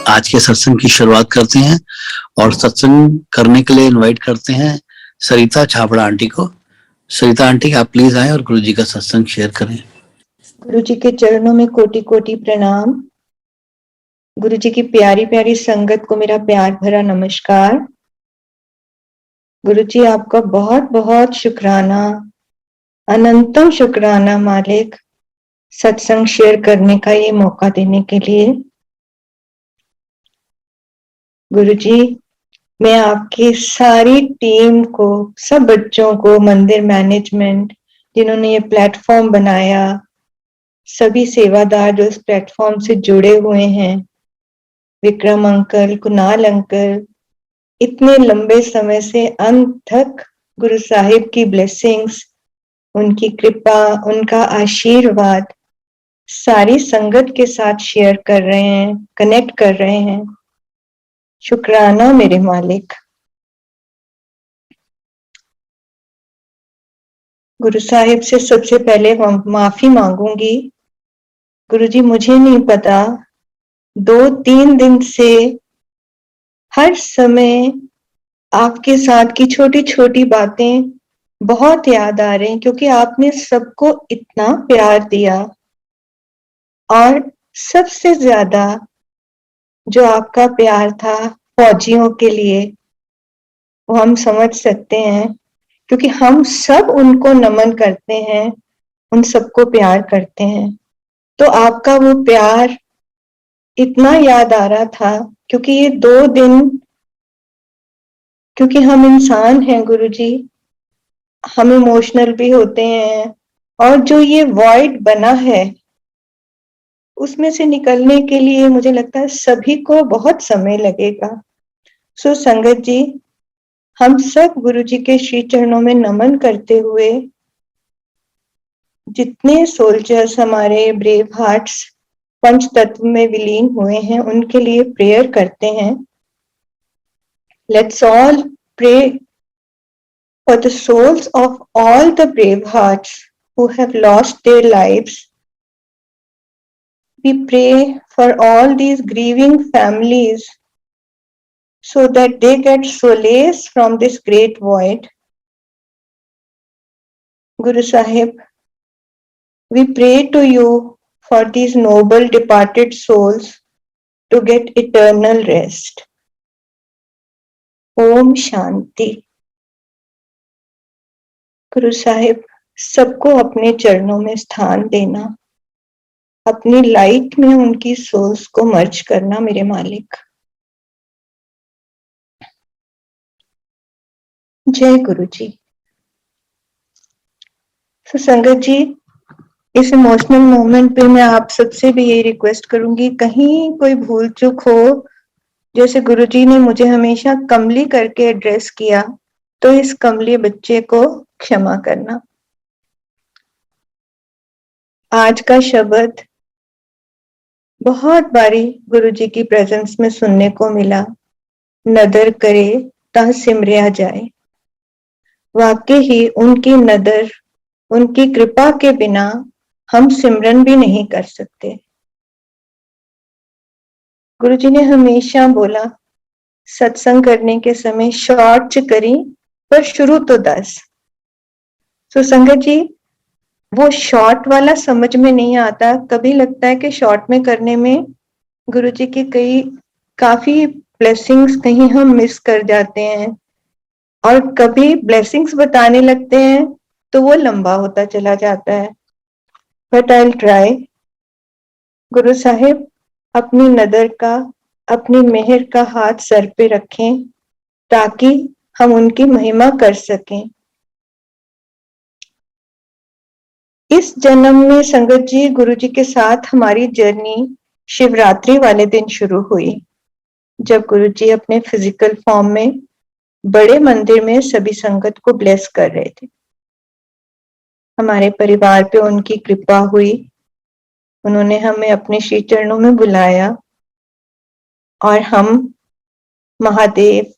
आज के सत्संग की शुरुआत करते हैं और सत्संग करने के लिए इनवाइट करते हैं सरिता छाबड़ा आंटी को। सरिता आंटी, आप प्लीज आए और गुरु जी का सत्संग शेयर करें। गुरु जी के चरणों में कोटि कोटि प्रणाम। गुरु जी की प्यारी प्यारी संगत को मेरा प्यार भरा नमस्कार। गुरु जी आपका बहुत बहुत शुक्राना, अनंतम शुक्राना मालिक, सत्संग शेयर करने का ये मौका देने के लिए। गुरु जी, मैं आपकी सारी टीम को, सब बच्चों को, मंदिर मैनेजमेंट जिन्होंने ये प्लेटफॉर्म बनाया, सभी सेवादार जो इस प्लेटफॉर्म से जुड़े हुए हैं, विक्रम अंकल, कुणाल अंकल, इतने लंबे समय से अंत तक गुरु साहिब की ब्लेसिंग्स, उनकी कृपा, उनका आशीर्वाद सारी संगत के साथ शेयर कर रहे हैं, कनेक्ट कर रहे हैं। शुक्राना मेरे मालिक। गुरु साहिब से सबसे पहले माफी मांगूंगी। गुरु जी, मुझे नहीं पता, 2-3 दिन से हर समय आपके साथ की छोटी छोटी बातें बहुत याद आ रही हैं, क्योंकि आपने सबको इतना प्यार दिया और सबसे ज्यादा जो आपका प्यार था फौजियों के लिए, वो हम समझ सकते हैं, क्योंकि हम सब उनको नमन करते हैं, उन सबको प्यार करते हैं। तो आपका वो प्यार इतना याद आ रहा था, क्योंकि ये 2 दिन, क्योंकि हम इंसान हैं गुरु जी, हम इमोशनल भी होते हैं, और जो ये वॉइड बना है उसमें से निकलने के लिए मुझे लगता है सभी को बहुत समय लगेगा। सो संगत जी, हम सब गुरु जी के श्री चरणों में नमन करते हुए, जितने सोल्जर्स हमारे ब्रेव हार्ट्स पंच तत्व में विलीन हुए हैं, उनके लिए प्रेयर करते हैं। Let's all pray for the souls of all the brave hearts who have lost their lives. We pray for all these grieving families so that they get solace from this great void. Guru Sahib, we pray to you for these noble departed souls to get eternal rest. Om Shanti. Guru Sahib, सबको अपने चरणों में स्थान देना, अपनी light में उनकी souls को मर्ज करना मेरे मालिक। जय गुरु जी। तो संगत जी, इस इमोशनल मोमेंट पे मैं आप सबसे भी यही रिक्वेस्ट करूंगी, कहीं कोई भूल चूक हो, जैसे गुरु जी ने मुझे हमेशा कमली करके एड्रेस किया, तो इस कमली बच्चे को क्षमा करना। आज का शब्द बहुत बारी गुरु जी की प्रेजेंस में सुनने को मिला, नदर करे ता सिमरिया जाए। वाकई ही उनकी नदर, उनकी कृपा के बिना हम सिमरन भी नहीं कर सकते। गुरु जी ने हमेशा बोला, सत्संग करने के समय शॉर्ट च करी पर शुरू तो 10। तो संगत जी, वो शॉर्ट वाला समझ में नहीं आता। कभी लगता है कि शॉर्ट में करने में गुरु जी की काफी ब्लेसिंग्स कहीं हम मिस कर जाते हैं, और कभी ब्लेसिंग्स बताने लगते हैं तो वो लंबा होता चला जाता है। But I will try. Guru Sahib, अपनी नदर का, अपनी मेहर का हाथ सर पे रखें ताकि हम उनकी महिमा कर सकें। इस जन्म में संगत जी, गुरु जी के साथ हमारी जर्नी शिवरात्रि वाले दिन शुरू हुई, जब गुरु जी अपने फिजिकल फॉर्म में बड़े मंदिर में सभी संगत को ब्लेस कर रहे थे। हमारे परिवार पे उनकी कृपा हुई, उन्होंने हमें अपने श्री चरणों में बुलाया और हम महादेव,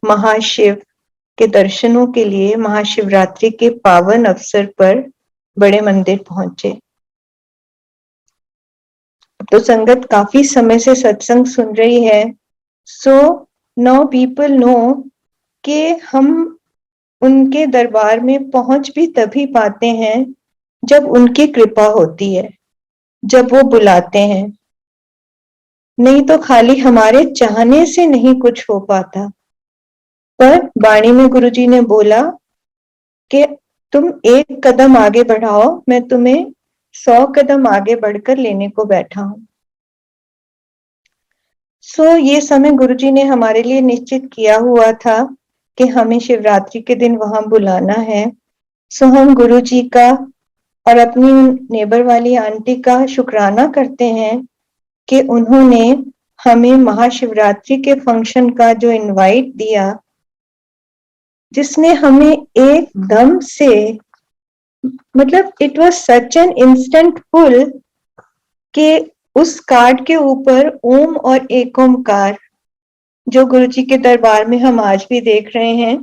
महाशिव के दर्शनों के लिए महाशिवरात्रि के पावन अवसर पर बड़े मंदिर पहुंचे। तो संगत काफी समय से सत्संग सुन रही है, सो नाउ पीपल नो कि हम उनके दरबार में पहुंच भी तभी पाते हैं जब उनकी कृपा होती है, जब वो बुलाते हैं, नहीं तो खाली हमारे चाहने से नहीं कुछ हो पाता। पर वाणी में गुरुजी ने बोला कि तुम एक कदम आगे बढ़ाओ, मैं तुम्हें 100 कदम आगे बढ़कर लेने को बैठा हूं। सो ये समय गुरुजी ने हमारे लिए निश्चित किया हुआ था कि हमें शिवरात्रि के दिन वहां बुलाना है। सो हम गुरुजी का और अपनी नेबर वाली आंटी का शुक्राना करते हैं कि उन्होंने हमें महाशिवरात्रि के फंक्शन का जो इनवाइट दिया, जिसने हमें एकदम से, मतलब it was such an instant pull कि उस कार्ड के ऊपर ओम और एक ओमकार, जो गुरुजी के दरबार में हम आज भी देख रहे हैं,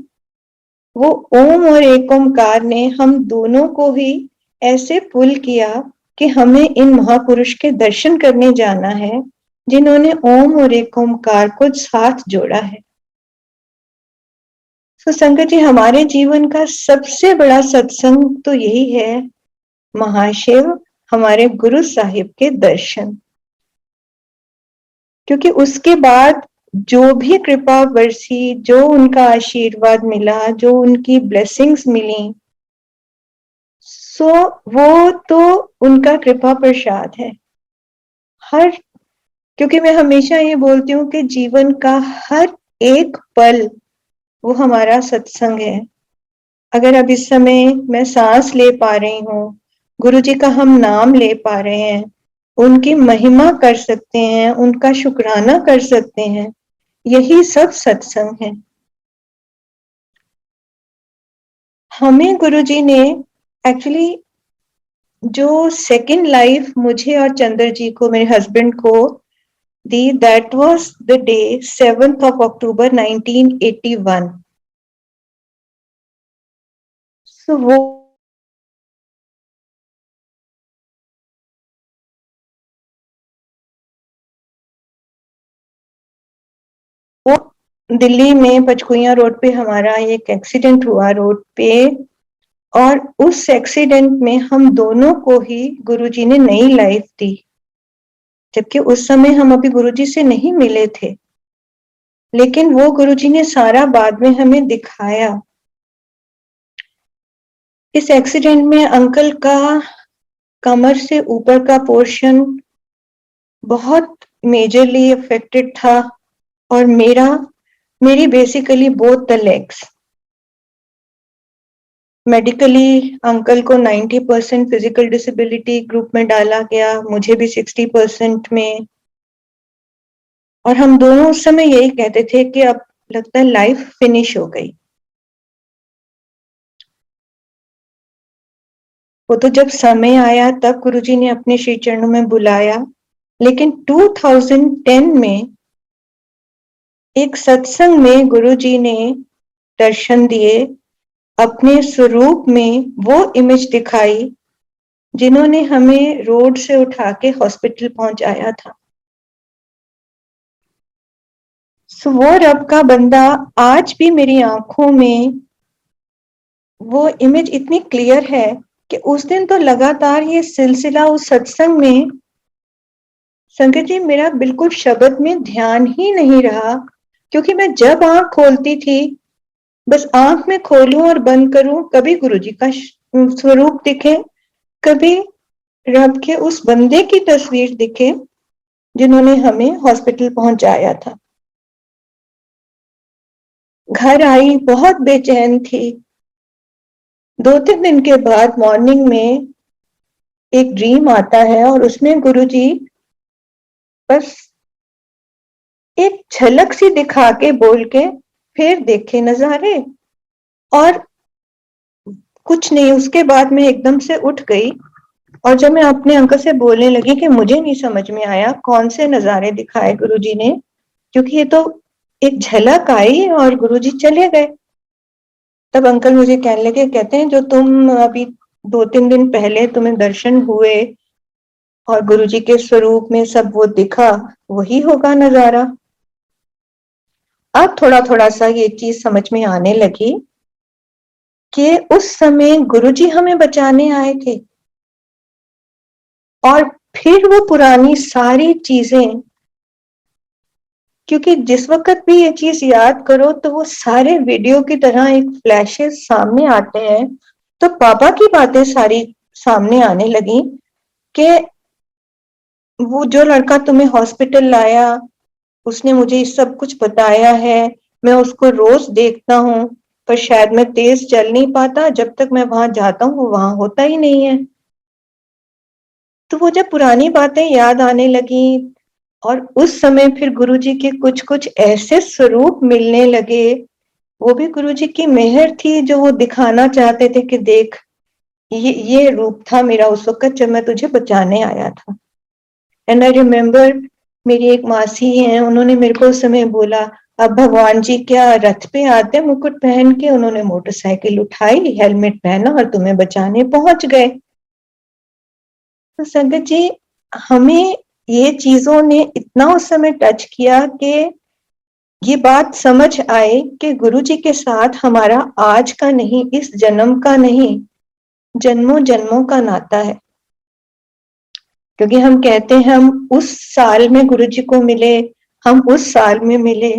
वो ओम और एक ओमकार ने हम दोनों को ही ऐसे पुल किया कि हमें इन महापुरुष के दर्शन करने जाना है, जिन्होंने ओम और एक ओमकार को साथ जोड़ा है। तो संगत जी, हमारे जीवन का सबसे बड़ा सत्संग तो यही है, महाशिव हमारे गुरु साहिब के दर्शन। क्योंकि उसके बाद जो भी कृपा बरसी, जो उनका आशीर्वाद मिला, जो उनकी ब्लेसिंग्स मिली, सो वो तो उनका कृपा प्रसाद है। क्योंकि मैं हमेशा ये बोलती हूँ कि जीवन का हर एक पल वो हमारा सत्संग है। अगर अब इस समय मैं सांस ले पा रही हूँ, गुरु जी का हम नाम ले पा रहे हैं, उनकी महिमा कर सकते हैं, उनका शुक्राना कर सकते हैं, यही सब सत्संग है। हमें गुरु जी ने एक्चुअली जो सेकंड लाइफ मुझे और चंद्र जी को, मेरे हस्बैंड को दी, that was the day 7th of October 1981। So वो दिल्ली में पचकुइया रोड पे हमारा एक एक्सीडेंट हुआ रोड पे, और उस एक्सीडेंट में हम दोनों को ही गुरुजी ने नई लाइफ दी, जबकि उस समय हम अभी गुरुजी से नहीं मिले थे, लेकिन वो गुरुजी ने सारा बाद में हमें दिखाया। इस एक्सीडेंट में अंकल का कमर से ऊपर का पोर्शन बहुत मेजरली अफेक्टेड था, और मेरी basically both the legs. Medically uncle को 90% फिजिकल डिसेबिलिटी ग्रुप में डाला गया, मुझे भी 60% में, और हम दोनों उस समय यही कहते थे कि अब लगता है लाइफ फिनिश हो गई। वो तो जब समय आया तब गुरुजी ने अपने श्री चरणों में बुलाया, लेकिन 2010 में एक सत्संग में गुरुजी ने दर्शन दिए, अपने स्वरूप में वो इमेज दिखाई जिन्होंने हमें रोड से उठा के हॉस्पिटल पहुंचाया था। सो वो रब का बंदा आज भी मेरी आंखों में वो इमेज इतनी क्लियर है कि उस दिन तो लगातार ये सिलसिला उस सत्संग में, संगत जी, मेरा बिल्कुल शब्द में ध्यान ही नहीं रहा, क्योंकि मैं जब आंख खोलती थी, बस आंख में खोलूं और बंद करूं, कभी गुरुजी का स्वरूप दिखे, कभी रब के उस बंदे की तस्वीर दिखे जिन्होंने हमें हॉस्पिटल पहुंचाया था। घर आई, बहुत बेचैन थी। 2-3 दिन के बाद मॉर्निंग में एक ड्रीम आता है, और उसमें गुरुजी बस एक झलक सी दिखा के बोल के फिर देखे नजारे, और कुछ नहीं। उसके बाद मैं एकदम से उठ गई, और जब मैं अपने अंकल से बोलने लगी कि मुझे नहीं समझ में आया कौन से नजारे दिखाए गुरुजी ने, क्योंकि ये तो एक झलक आई और गुरुजी चले गए। तब अंकल मुझे कहने लगे, कहते हैं जो तुम अभी 2-3 दिन पहले तुम्हें दर्शन हुए, और गुरुजी के स्वरूप में सब वो दिखा, वही होगा नजारा। अब थोड़ा थोड़ा सा ये चीज समझ में आने लगी कि उस समय गुरुजी हमें बचाने आए थे, और फिर वो पुरानी सारी चीजें, क्योंकि जिस वक्त भी ये चीज याद करो तो वो सारे वीडियो की तरह एक फ्लैशेस सामने आते हैं। तो पापा की बातें सारी सामने आने लगी कि वो जो लड़का तुम्हें हॉस्पिटल लाया, उसने मुझे सब कुछ बताया है, मैं उसको रोज देखता हूँ, पर शायद मैं तेज चल नहीं पाता, जब तक मैं वहां जाता हूँ वो वहां होता ही नहीं है। तो वो जब पुरानी बातें याद आने लगी, और उस समय फिर गुरुजी के कुछ कुछ ऐसे स्वरूप मिलने लगे, वो भी गुरुजी की मेहर थी जो वो दिखाना चाहते थे कि देख, ये रूप था मेरा उस वक्त जब मैं तुझे बचाने आया था। एंड आई रिमेम्बर, मेरी एक मासी है, उन्होंने मेरे को उस समय बोला, अब भगवान जी क्या रथ पे आते मुकुट पहन के, उन्होंने मोटरसाइकिल उठाई, हेलमेट पहना और तुम्हें बचाने पहुंच गए। तो संगत जी, हमें ये चीजों ने इतना उस समय टच किया कि ये बात समझ आए कि गुरु जी के साथ हमारा आज का नहीं, इस जन्म का नहीं, जन्मों जन्मों का नाता है। क्योंकि हम कहते हैं हम उस साल में गुरु जी को मिले, हम उस साल में मिले,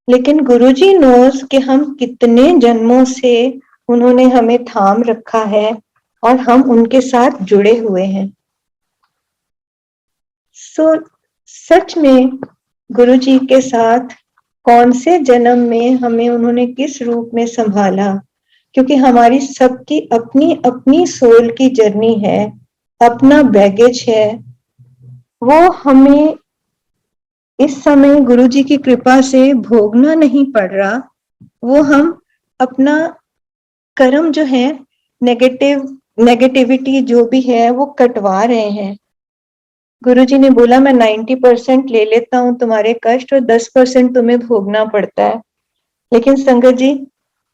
लेकिन गुरु जी नोज कि हम कितने जन्मों से उन्होंने हमें थाम रखा है और हम उनके साथ जुड़े हुए हैं। सो सच में गुरु जी के साथ कौन से जन्म में हमें उन्होंने किस रूप में संभाला, क्योंकि हमारी सबकी अपनी अपनी सोल की जर्नी है, अपना बैगेज है, वो हमें इस समय गुरु जी की कृपा से भोगना नहीं पड़ रहा। वो हम अपना कर्म जो है, नेगेटिविटी जो भी है वो कटवा रहे हैं। गुरुजी ने बोला मैं 90% ले लेता हूँ तुम्हारे कष्ट और 10% तुम्हें भोगना पड़ता है। लेकिन संगत जी,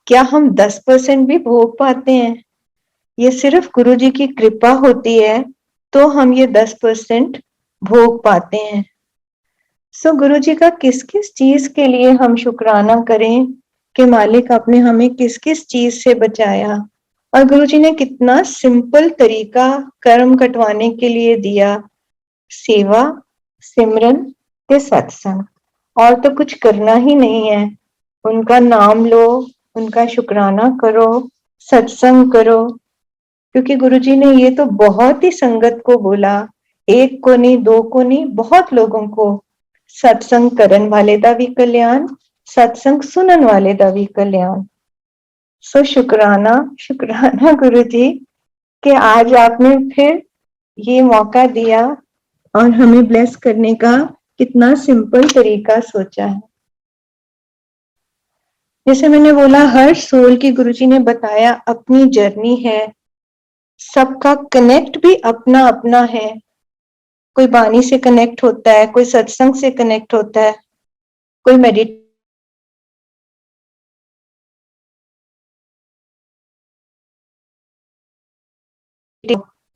क्या हम 10% भी भोग पाते हैं? ये सिर्फ गुरुजी की कृपा होती है तो हम ये 10% भोग पाते हैं। सो गुरुजी का किस किस चीज के लिए हम शुक्राना करें कि मालिक आपने हमें किस किस चीज से बचाया, और गुरुजी ने कितना सिंपल तरीका कर्म कटवाने के लिए दिया। सेवा, सिमरन ते सत्संग, और तो कुछ करना ही नहीं है। उनका नाम लो, उनका शुक्राना करो, सत्संग करो, क्योंकि गुरुजी ने ये तो बहुत ही संगत को बोला, एक को नहीं, दो को नहीं, बहुत लोगों को। सत्संग करन वाले दा भी कल्याण, सत्संग सुनन वाले दा भी कल्याण। सो शुक्राना शुक्राना गुरुजी कि आज आपने फिर ये मौका दिया और हमें ब्लेस करने का कितना सिंपल तरीका सोचा है। जैसे मैंने बोला, हर सोल की गुरुजी ने बताया अपनी जर्नी है, सबका कनेक्ट भी अपना अपना है। कोई बानी से कनेक्ट होता है, कोई सत्संग से कनेक्ट होता है, कोई मेडिटेशन,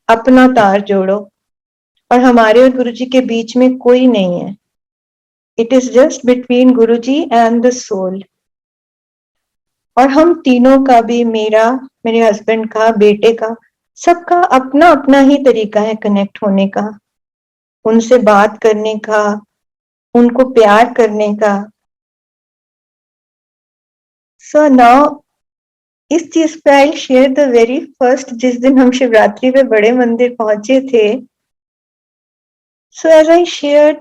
अपना तार जोड़ो। और हमारे और गुरुजी के बीच में कोई नहीं है। It is just between Guruji and the soul. और हम तीनों का भी, मेरा, मेरे हस्बैंड का, बेटे का, सबका अपना अपना ही तरीका है कनेक्ट होने का, उनसे बात करने का, उनको प्यार करने का। सो नाउ इस चीज पे I share the very first, जिस दिन हम शिवरात्रि पे बड़े मंदिर पहुंचे थे। सो एज आई शेयर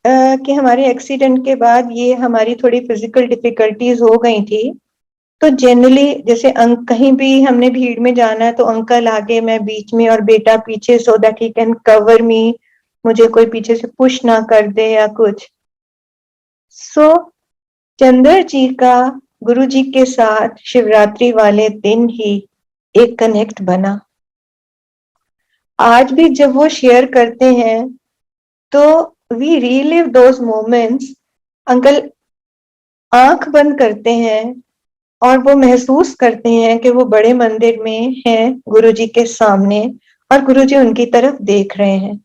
कि हमारे एक्सीडेंट के बाद ये हमारी थोड़ी फिजिकल डिफिकल्टीज हो गई थी। तो जनरली जैसे कहीं भी हमने भीड़ में जाना है तो अंकल आगे, मैं बीच में और बेटा पीछे, so that he can cover मी, मुझे कोई पीछे से पुश ना कर दे या कुछ। सो चंद्र जी का गुरु जी के साथ शिवरात्रि वाले दिन ही एक कनेक्ट बना। आज भी जब वो शेयर करते हैं तो we relive those moments. Uncle आंख बंद करते हैं और वो महसूस करते हैं कि वो बड़े मंदिर में हैं गुरुजी के सामने और गुरुजी उनकी तरफ देख रहे हैं।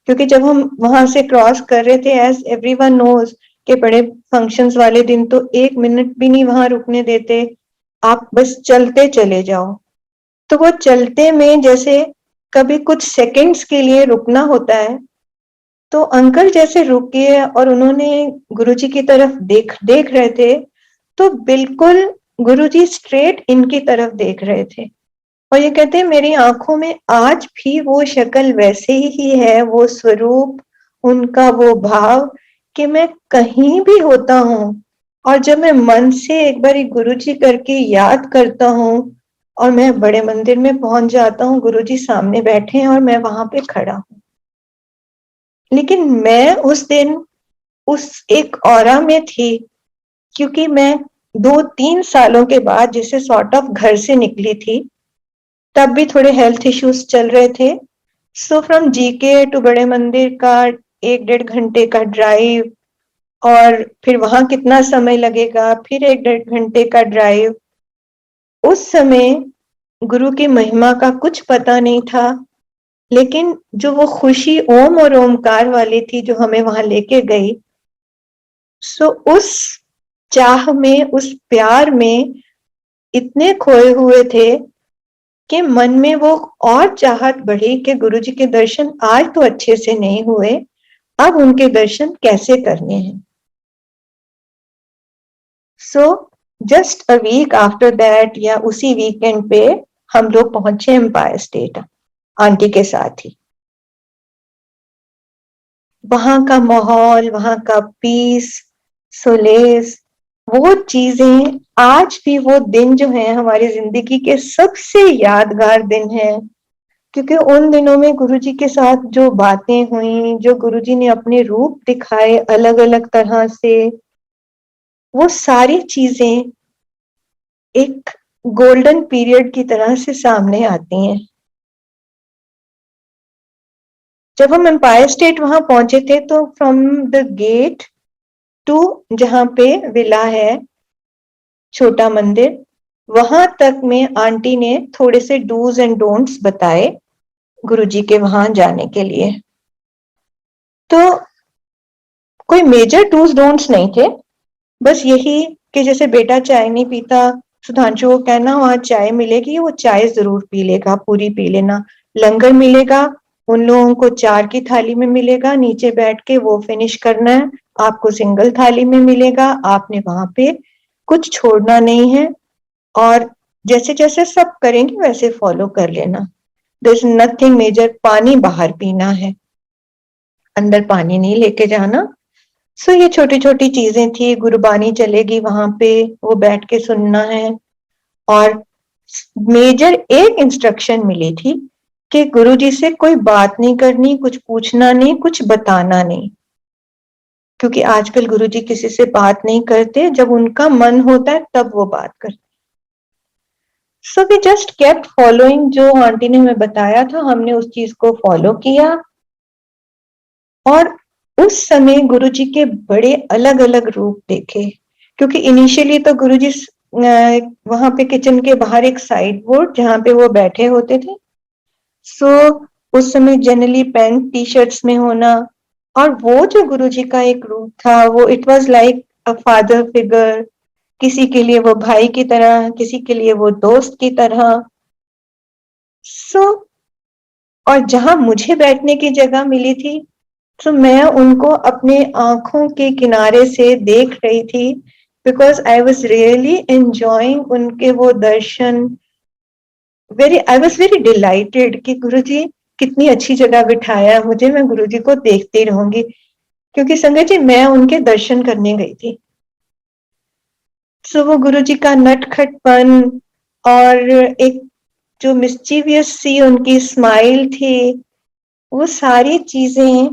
क्योंकि जब हम वहां से क्रॉस कर रहे थे, एज एवरीवन नोज के बड़े फंक्शंस वाले दिन तो 1 मिनट भी नहीं वहां रुकने देते, आप बस चलते चले जाओ। तो वो चलते में जैसे कभी कुछ सेकंड्स के लिए रुकना होता है, तो अंकल जैसे रुके और उन्होंने गुरुजी की तरफ देख रहे थे, तो बिल्कुल गुरुजी स्ट्रेट इनकी तरफ देख रहे थे और ये कहते हैं मेरी आंखों में आज भी वो शक्ल वैसे ही है, वो स्वरूप, उनका वो भाव कि मैं कहीं भी होता हूँ और जब मैं मन से एक बार गुरुजी करके याद करता हूँ और मैं बड़े मंदिर में पहुंच जाता हूँ, गुरुजी सामने बैठे हैं और मैं वहां पे खड़ा हूँ। लेकिन मैं उस दिन उस एक ऑरा में थी, क्योंकि मैं 2-3 सालों के बाद जैसे सॉर्ट ऑफ घर से निकली थी, तब भी थोड़े हेल्थ इश्यूज चल रहे थे। सो फ्रॉम जीके टू बड़े मंदिर का 1-1.5 घंटे का ड्राइव, और फिर वहां कितना समय लगेगा, फिर 1-1.5 घंटे का ड्राइव। उस समय गुरु की महिमा का कुछ पता नहीं था, लेकिन जो वो खुशी ओम और ओमकार वाली थी जो हमें वहां लेके गई, सो उस चाह में, उस प्यार में इतने खोए हुए थे कि मन में वो और चाहत बढ़ी कि गुरुजी के दर्शन आज तो अच्छे से नहीं हुए, अब उनके दर्शन कैसे करने हैं। So just a week after that या उसी वीकेंड पे हम लोग पहुंचे एम्पायर स्टेट आंटी के साथ ही। वहां का माहौल, वहां का पीस, सोलेस, वो चीजें आज भी, वो दिन जो है हमारी जिंदगी के सबसे यादगार दिन है, क्योंकि उन दिनों में गुरुजी के साथ जो बातें हुई, जो गुरुजी ने अपने रूप दिखाए अलग अलग तरह से, वो सारी चीजें एक गोल्डन पीरियड की तरह से सामने आती हैं। जब हम एम्पायर स्टेट वहां पहुंचे थे तो फ्रॉम द गेट टू जहां पे विला है, छोटा मंदिर, वहां तक में आंटी ने थोड़े से डूज एंड डोंट्स बताए गुरुजी के वहां जाने के लिए। तो कोई मेजर डूज डोंट्स नहीं थे, बस यही कि जैसे बेटा चाय नहीं पीता, सुधांशु को कहना वहां चाय मिलेगी, वो चाय जरूर पी लेगा, पूरी पी लेना। लंगर मिलेगा, उन लोगों को 4 की थाली में मिलेगा, नीचे बैठ के वो फिनिश करना है। आपको सिंगल थाली में मिलेगा, आपने वहां पे कुछ छोड़ना नहीं है, और जैसे जैसे सब करेंगे वैसे फॉलो कर लेना। There is nothing major. पानी बाहर पीना है, अंदर पानी नहीं लेके जाना। सो ये छोटी छोटी चीजें थी। गुरबानी चलेगी वहां पे, वो बैठ के सुनना है। और मेजर एक इंस्ट्रक्शन मिली थी कि गुरुजी से कोई बात नहीं करनी, कुछ पूछना नहीं, कुछ बताना नहीं, क्योंकि आजकल गुरुजी किसी से बात नहीं करते, जब उनका मन होता है तब वो बात करते। So we just kept following, जो आंटी ने हमें बताया था हमने उस चीज को फॉलो किया। और उस समय गुरुजी के बड़े अलग अलग रूप देखे, क्योंकि इनिशियली तो गुरुजी वहां पे किचन के बाहर एक साइड बोर्ड जहां पे वो बैठे होते थे, सो उस समय जनरली पैंट टी शर्ट्स में होना, और वो जो गुरुजी का एक रूप था, वो it was like a father figure, किसी के लिए वो भाई की तरह, किसी के लिए वो दोस्त की तरह। सो और जहां मुझे बैठने की जगह मिली थी, तो मैं उनको अपने आंखों के किनारे से देख रही थी, because I was really enjoying उनके वो दर्शन। आई वॉज वेरी डिलाइटेड कि गुरुजी कितनी अच्छी जगह बिठाया मुझे, मैं गुरुजी को देखती रहूंगी, क्योंकि संगत जी मैं उनके दर्शन करने गई थी। सो वो गुरुजी का नटखटपन और एक जो मिस्चीवियस सी उनकी स्माइल थी, वो सारी चीजें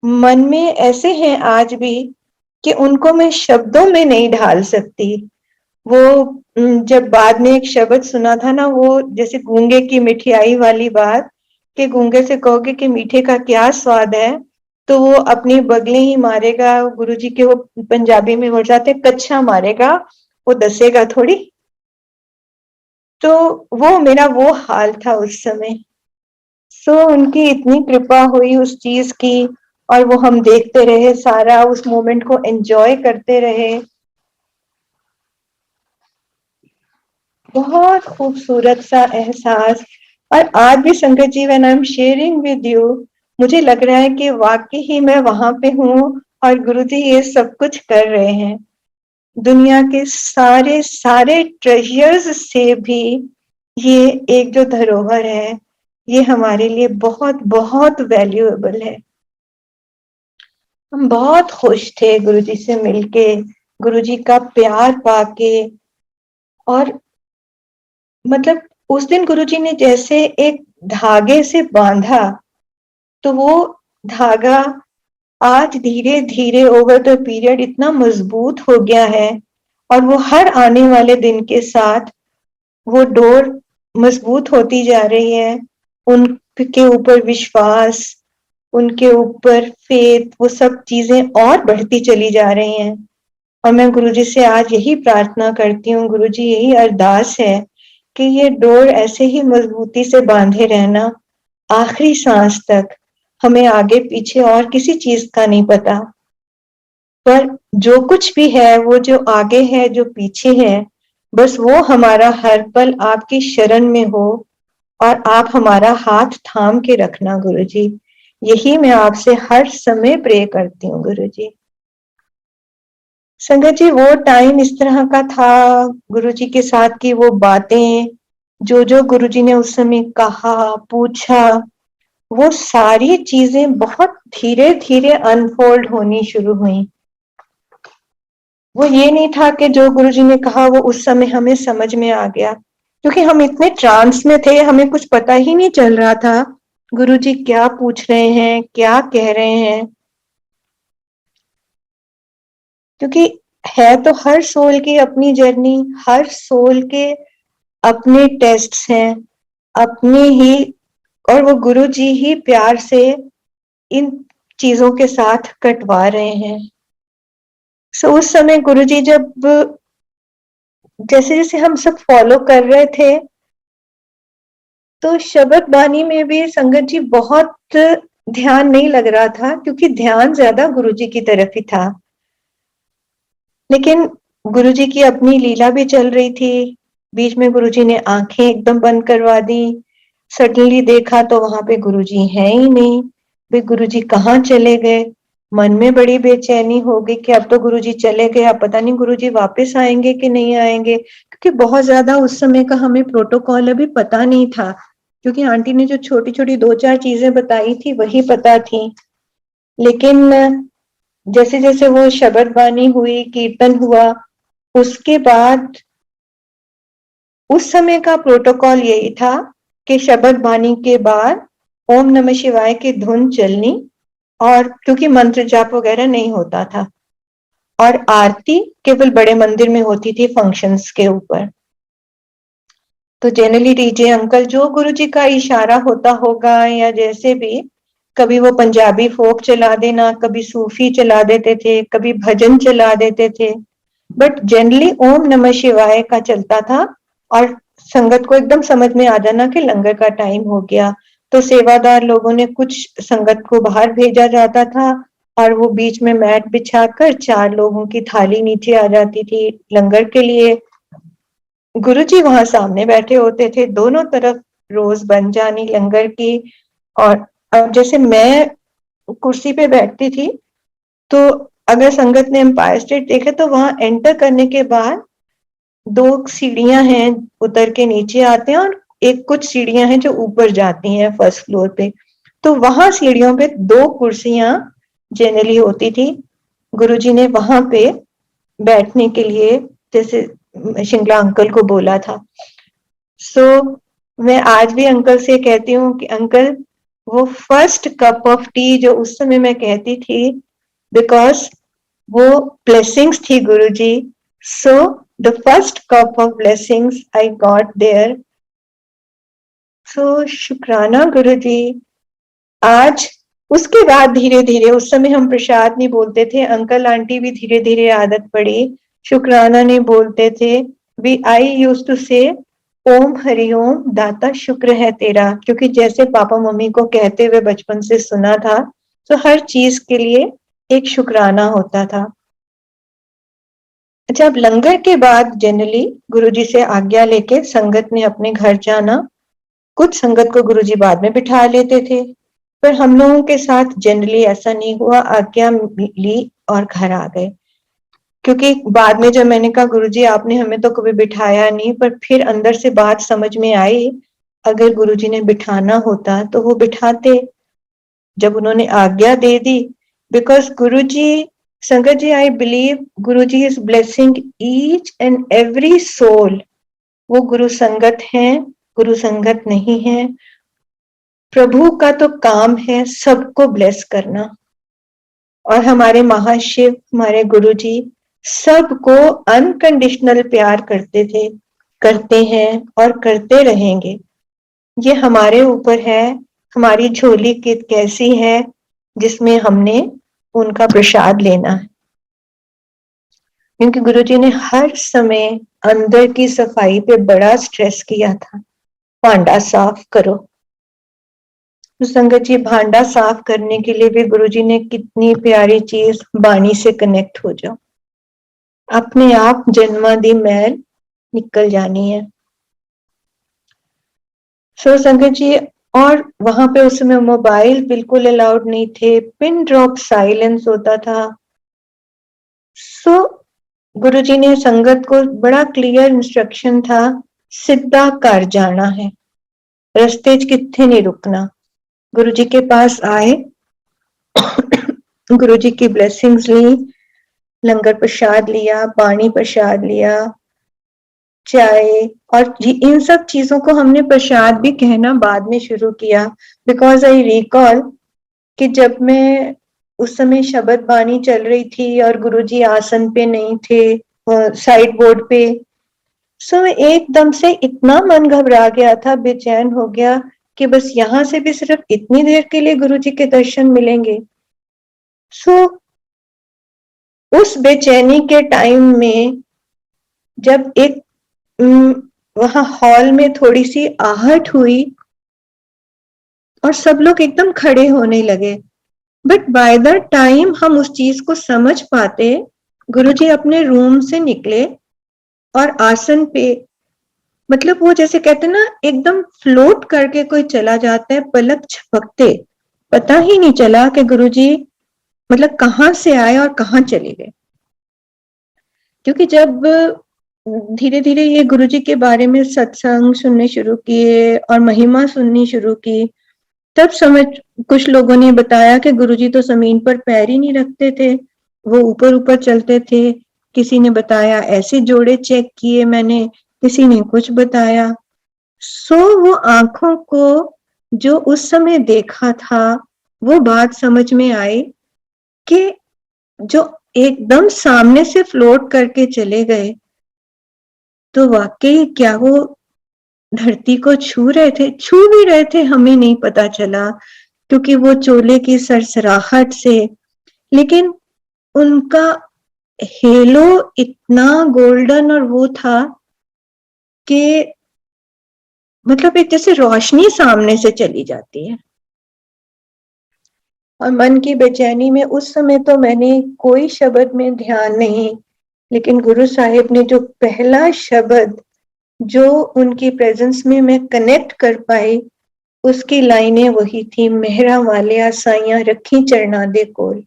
मन में ऐसे हैं आज भी कि उनको मैं शब्दों में नहीं ढाल सकती। वो जब बाद में एक शब्द सुना था ना, वो जैसे गूंगे की मिठाई वाली बात, कि गूंगे से कहोगे कि मीठे का क्या स्वाद है, तो वो अपनी बगले ही मारेगा। गुरुजी के वो पंजाबी में हो जाते कच्छा मारेगा, वो दसेगा थोड़ी। तो वो मेरा वो हाल था उस समय। उनकी इतनी कृपा हुई उस चीज की, और वो हम देखते रहे, सारा उस मोमेंट को एंजॉय करते रहे। बहुत खूबसूरत सा एहसास। और आज भी Sangat ji, when I am sharing with you, मुझे लग रहा है कि वाकई ही मैं वहां पे हूँ और गुरुजी ये सब कुछ कर रहे हैं। दुनिया के सारे सारे ट्रेजर्स से भी ये एक जो धरोहर है, ये हमारे लिए बहुत बहुत वैल्यूएबल है। हम बहुत खुश थे गुरुजी से मिलके, गुरुजी का प्यार पाके। और मतलब उस दिन गुरुजी ने जैसे एक धागे से बांधा, तो वो धागा आज धीरे धीरे ओवर द पीरियड इतना मजबूत हो गया है, और वो हर आने वाले दिन के साथ वो डोर मजबूत होती जा रही है। उनके ऊपर विश्वास, उनके ऊपर फेथ, वो सब चीजें और बढ़ती चली जा रही हैं। और मैं गुरुजी से आज यही प्रार्थना करती हूँ, गुरुजी यही अरदास है कि ये डोर ऐसे ही मजबूती से बांधे रहना आखिरी सांस तक। हमें आगे पीछे और किसी चीज का नहीं पता, पर जो कुछ भी है, वो जो आगे है जो पीछे है, बस वो हमारा हर पल आपकी शरण में हो, और आप हमारा हाथ थाम के रखना गुरुजी। यही मैं आपसे हर समय प्रे करती हूँ गुरुजी। संगत जी, वो टाइम इस तरह का था गुरुजी के साथ की वो बातें, जो गुरुजी ने उस समय कहा, पूछा, वो सारी चीजें बहुत धीरे धीरे अनफोल्ड होनी शुरू हुई। वो ये नहीं था कि जो गुरुजी ने कहा वो उस समय हमें समझ में आ गया, क्योंकि हम इतने ट्रांस में थे, हमें कुछ पता ही नहीं चल रहा था गुरुजी क्या पूछ रहे हैं, क्या कह रहे हैं। क्योंकि है तो हर सोल की अपनी जर्नी, हर सोल के अपने टेस्ट्स हैं, अपने ही, और वो गुरुजी ही प्यार से इन चीजों के साथ कटवा रहे हैं। उस समय गुरुजी जब जैसे जैसे हम सब फॉलो कर रहे थे, तो शब्द बानी में भी संगत जी बहुत ध्यान नहीं लग रहा था, क्योंकि ध्यान ज्यादा गुरुजी की तरफ ही था। लेकिन गुरुजी की अपनी लीला भी चल रही थी। बीच में गुरुजी ने आंखें एकदम बंद करवा दी। सडनली देखा तो वहां पे गुरुजी हैं ही नहीं। वे गुरुजी कहाँ चले गए? मन में बड़ी बेचैनी हो गई कि अब तो गुरुजी चले गए, अब पता नहीं गुरुजी वापस आएंगे कि नहीं आएंगे, क्योंकि बहुत ज्यादा उस समय का हमें प्रोटोकॉल अभी पता नहीं था। क्योंकि आंटी ने जो छोटी छोटी 2-4 चीजें बताई थी वही पता थी। लेकिन जैसे जैसे वो शब्द बानी हुई, कीर्तन हुआ, उसके बाद उस समय का प्रोटोकॉल यही था कि शब्द बानी के बाद ओम नमः शिवाय की धुन चलनी, और क्योंकि मंत्र जाप वगैरह नहीं होता था, और आरती केवल बड़े मंदिर में होती थी फंक्शंस के ऊपर। तो जनरली डीजे अंकल जो गुरुजी का इशारा होता होगा, या जैसे भी, कभी वो पंजाबी फोक चला देना, कभी सूफी चला देते थे, कभी भजन चला देते थे, बट जनरली ओम नमः शिवाय का चलता था। और संगत को एकदम समझ में आ जाना कि लंगर का टाइम हो गया, तो सेवादार लोगों ने कुछ संगत को बाहर भेजा जाता था, और वो बीच में मैट बिछाकर 4 लोगों की थाली नीचे आ जाती थी लंगर के लिए। गुरुजी वहां सामने बैठे होते थे, दोनों तरफ रोज बन जानी लंगर की। और अब जैसे मैं कुर्सी पे बैठती थी, तो अगर संगत ने एम्पायर स्टेट देखे तो वहां एंटर करने के बाद 2 सीढ़ियां हैं, उतर के नीचे आते हैं, और एक कुछ सीढ़ियां हैं जो ऊपर जाती हैं फर्स्ट फ्लोर पे। तो वहां सीढ़ियों पे 2 कुर्सियां जनरली होती थी। गुरुजी ने वहां पे बैठने के लिए जैसे शिंगला अंकल को बोला था। मैं आज भी अंकल से कहती हूँ कि अंकल, वो फर्स्ट कप ऑफ टी जो उस समय मैं कहती थी, बिकॉज वो ब्लेसिंग्स थी Guruji. The first cup of blessings I got there. शुक्राना गुरुजी। आज उसके बाद धीरे धीरे, उस समय हम प्रसाद नहीं बोलते थे, अंकल आंटी भी धीरे धीरे आदत पड़ी, शुक्राना नहीं बोलते थे। आई यूज्ड टू से ओम हरिओम दाता शुक्र है तेरा, क्योंकि जैसे पापा मम्मी को कहते हुए बचपन से सुना था, तो हर चीज के लिए एक शुक्राना होता था। अच्छा, अब लंगर के बाद जनरली गुरुजी से आज्ञा लेके संगत ने अपने घर जाना। कुछ संगत को गुरुजी बाद में बिठा लेते थे, पर हम लोगों के साथ जनरली ऐसा नहीं हुआ। आज्ञा ली और घर आ गए। क्योंकि बाद में जब मैंने कहा गुरुजी आपने हमें तो कभी बिठाया नहीं, पर फिर अंदर से बात समझ में आई, अगर गुरुजी ने बिठाना होता तो वो बिठाते। जब उन्होंने आज्ञा दे दी, because Guruji, Sangat ji, I believe Guruji is blessing each and every soul. वो गुरु संगत है, गुरु संगत नहीं है। प्रभु का तो काम है सबको ब्लेस करना, और हमारे महाशिव, हमारे गुरुजी सबको अनकंडीशनल प्यार करते थे, करते हैं और करते रहेंगे। ये हमारे ऊपर है, हमारी झोली कैसी है जिसमें हमने उनका प्रसाद लेना है। क्योंकि गुरुजी ने हर समय अंदर की सफाई पे बड़ा स्ट्रेस किया था, भांडा साफ करो। तो संगत जी, भांडा साफ करने के लिए भी गुरुजी ने कितनी प्यारी चीज, वाणी से कनेक्ट हो जाओ, अपने आप जन्मादि मैल निकल जानी है। सो संगत जी, और वहां पे उस समय मोबाइल बिल्कुल अलाउड नहीं थे, पिन ड्रॉप साइलेंस होता था। सो गुरुजी ने संगत को बड़ा क्लियर इंस्ट्रक्शन था, सीधा कर जाना है, रस्ते च किथे नहीं रुकना। गुरुजी के पास आए, गुरुजी की ब्लेसिंग्स ली, लंगर प्रसाद लिया, पानी प्रसाद लिया, चाय, और इन सब चीजों को हमने प्रसाद भी कहना बाद में शुरू किया। बिकॉज आई रिकॉल कि जब मैं उस समय शब्द बानी चल रही थी और गुरुजी आसन पे नहीं थे, साइड बोर्ड पे, सो एकदम से इतना मन घबरा गया था, बेचैन हो गया कि बस यहां से भी सिर्फ इतनी देर के लिए गुरुजी के दर्शन मिलेंगे। सो उस बेचैनी के टाइम में जब एक वहां हॉल में थोड़ी सी आहट हुई और सब लोग एकदम खड़े होने लगे, बट बाय द टाइम हम उस चीज को समझ पाते, गुरुजी अपने रूम से निकले और आसन पे, मतलब वो जैसे कहते ना एकदम फ्लोट करके कोई चला जाता है, पलक झपकते पता ही नहीं चला कि गुरुजी मतलब कहाँ से आए और कहाँ चले गए। क्योंकि जब धीरे धीरे ये गुरुजी के बारे में सत्संग सुनने शुरू किए और महिमा सुननी शुरू की, तब समझ, कुछ लोगों ने बताया कि गुरुजी तो जमीन पर पैर ही नहीं रखते थे, वो ऊपर ऊपर चलते थे। किसी ने बताया ऐसे जोड़े चेक किए मैंने, किसी ने कुछ बताया। सो वो आंखों को जो उस समय देखा था, वो बात समझ में आई कि जो एकदम सामने से फ्लोट करके चले गए, तो वाकई क्या वो धरती को छू रहे थे, छू भी रहे थे हमें नहीं पता चला, क्योंकि वो चोले की सरसराहट से, लेकिन उनका हेलो इतना गोल्डन और वो था कि मतलब एक जैसे रोशनी सामने से चली जाती है। और मन की बेचैनी में उस समय तो मैंने कोई शब्द में ध्यान नहीं, लेकिन गुरु साहिब ने जो पहला शब्द जो उनकी प्रेजेंस में मैं कनेक्ट कर पाई, उसकी लाइनें वही थी, मेहरा वालिया साइया रखी चरणा दे कोल।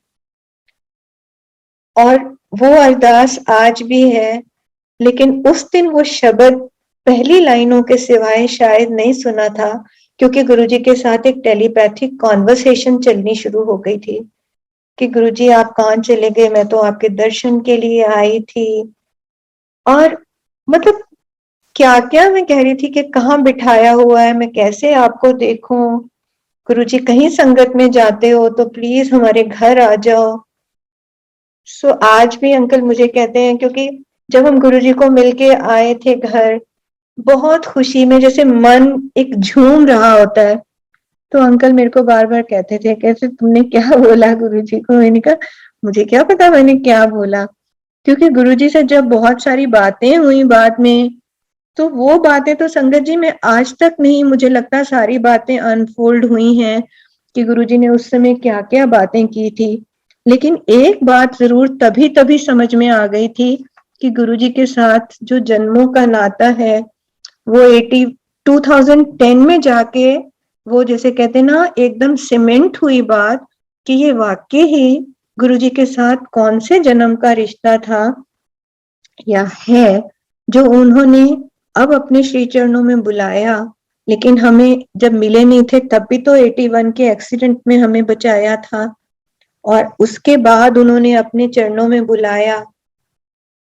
और वो अरदास आज भी है, लेकिन उस दिन वो शब्द पहली लाइनों के सिवाय शायद नहीं सुना था, क्योंकि गुरुजी के साथ एक टेलीपैथिक कॉन्वर्सेशन चलनी शुरू हो गई थी कि गुरुजी आप कहाँ चले गए, मैं तो आपके दर्शन के लिए आई थी। और मतलब क्या क्या मैं कह रही थी कि कहाँ बिठाया हुआ है, मैं कैसे आपको देखूं, गुरुजी कहीं संगत में जाते हो तो प्लीज हमारे घर आ जाओ। सो आज भी अंकल मुझे कहते हैं, क्योंकि जब हम गुरुजी को मिलके आए थे घर, बहुत खुशी में जैसे मन एक झूम रहा होता है, तो अंकल मेरे को बार बार कहते थे, कैसे तुमने क्या बोला गुरुजी को। मैंने कहा मुझे क्या पता मैंने क्या बोला, क्योंकि गुरुजी से जब बहुत सारी बातें हुई बाद में, तो वो बातें तो संगत जी मैं आज तक नहीं, मुझे लगता सारी बातें अनफोल्ड हुई हैं कि गुरुजी ने उस समय क्या-क्या बातें की थी। लेकिन एक बात ज़रूर तभी समझ में आ गई थी कि गुरुजी के साथ जो जन्मों का नाता है, वो 2010 में जाके वो जैसे कहते हैं ना एकदम सीमेंट हुई बात कि ये वाक़ई ही गुरुजी के साथ कौन से जन्म का रिश्ता था या है, जो उन्होंने अब अपने श्री चरणों में बुलाया। लेकिन हमें जब मिले नहीं थे तब भी तो 81 के एक्सीडेंट में हमें बचाया था, और उसके बाद उन्होंने अपने चरणों में बुलाया।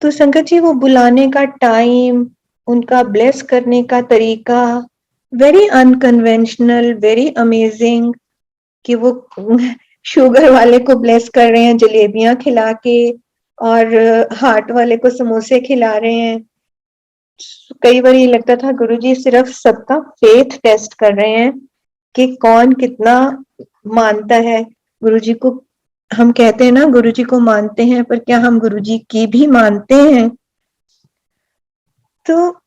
तो संगत जी वो बुलाने का टाइम, उनका ब्लेस करने का तरीका वेरी अनकन्वेंशनल, वेरी अमेजिंग, कि वो शुगर वाले को ब्लेस कर रहे हैं जलेबियां खिला के, और हार्ट वाले को समोसे खिला रहे हैं। कई बार ये लगता था गुरुजी सिर्फ सबका फेथ टेस्ट कर रहे हैं कि कौन कितना मानता है गुरुजी को। हम कहते हैं ना गुरुजी को मानते हैं, पर क्या हम गुरुजी की भी मानते हैं? तो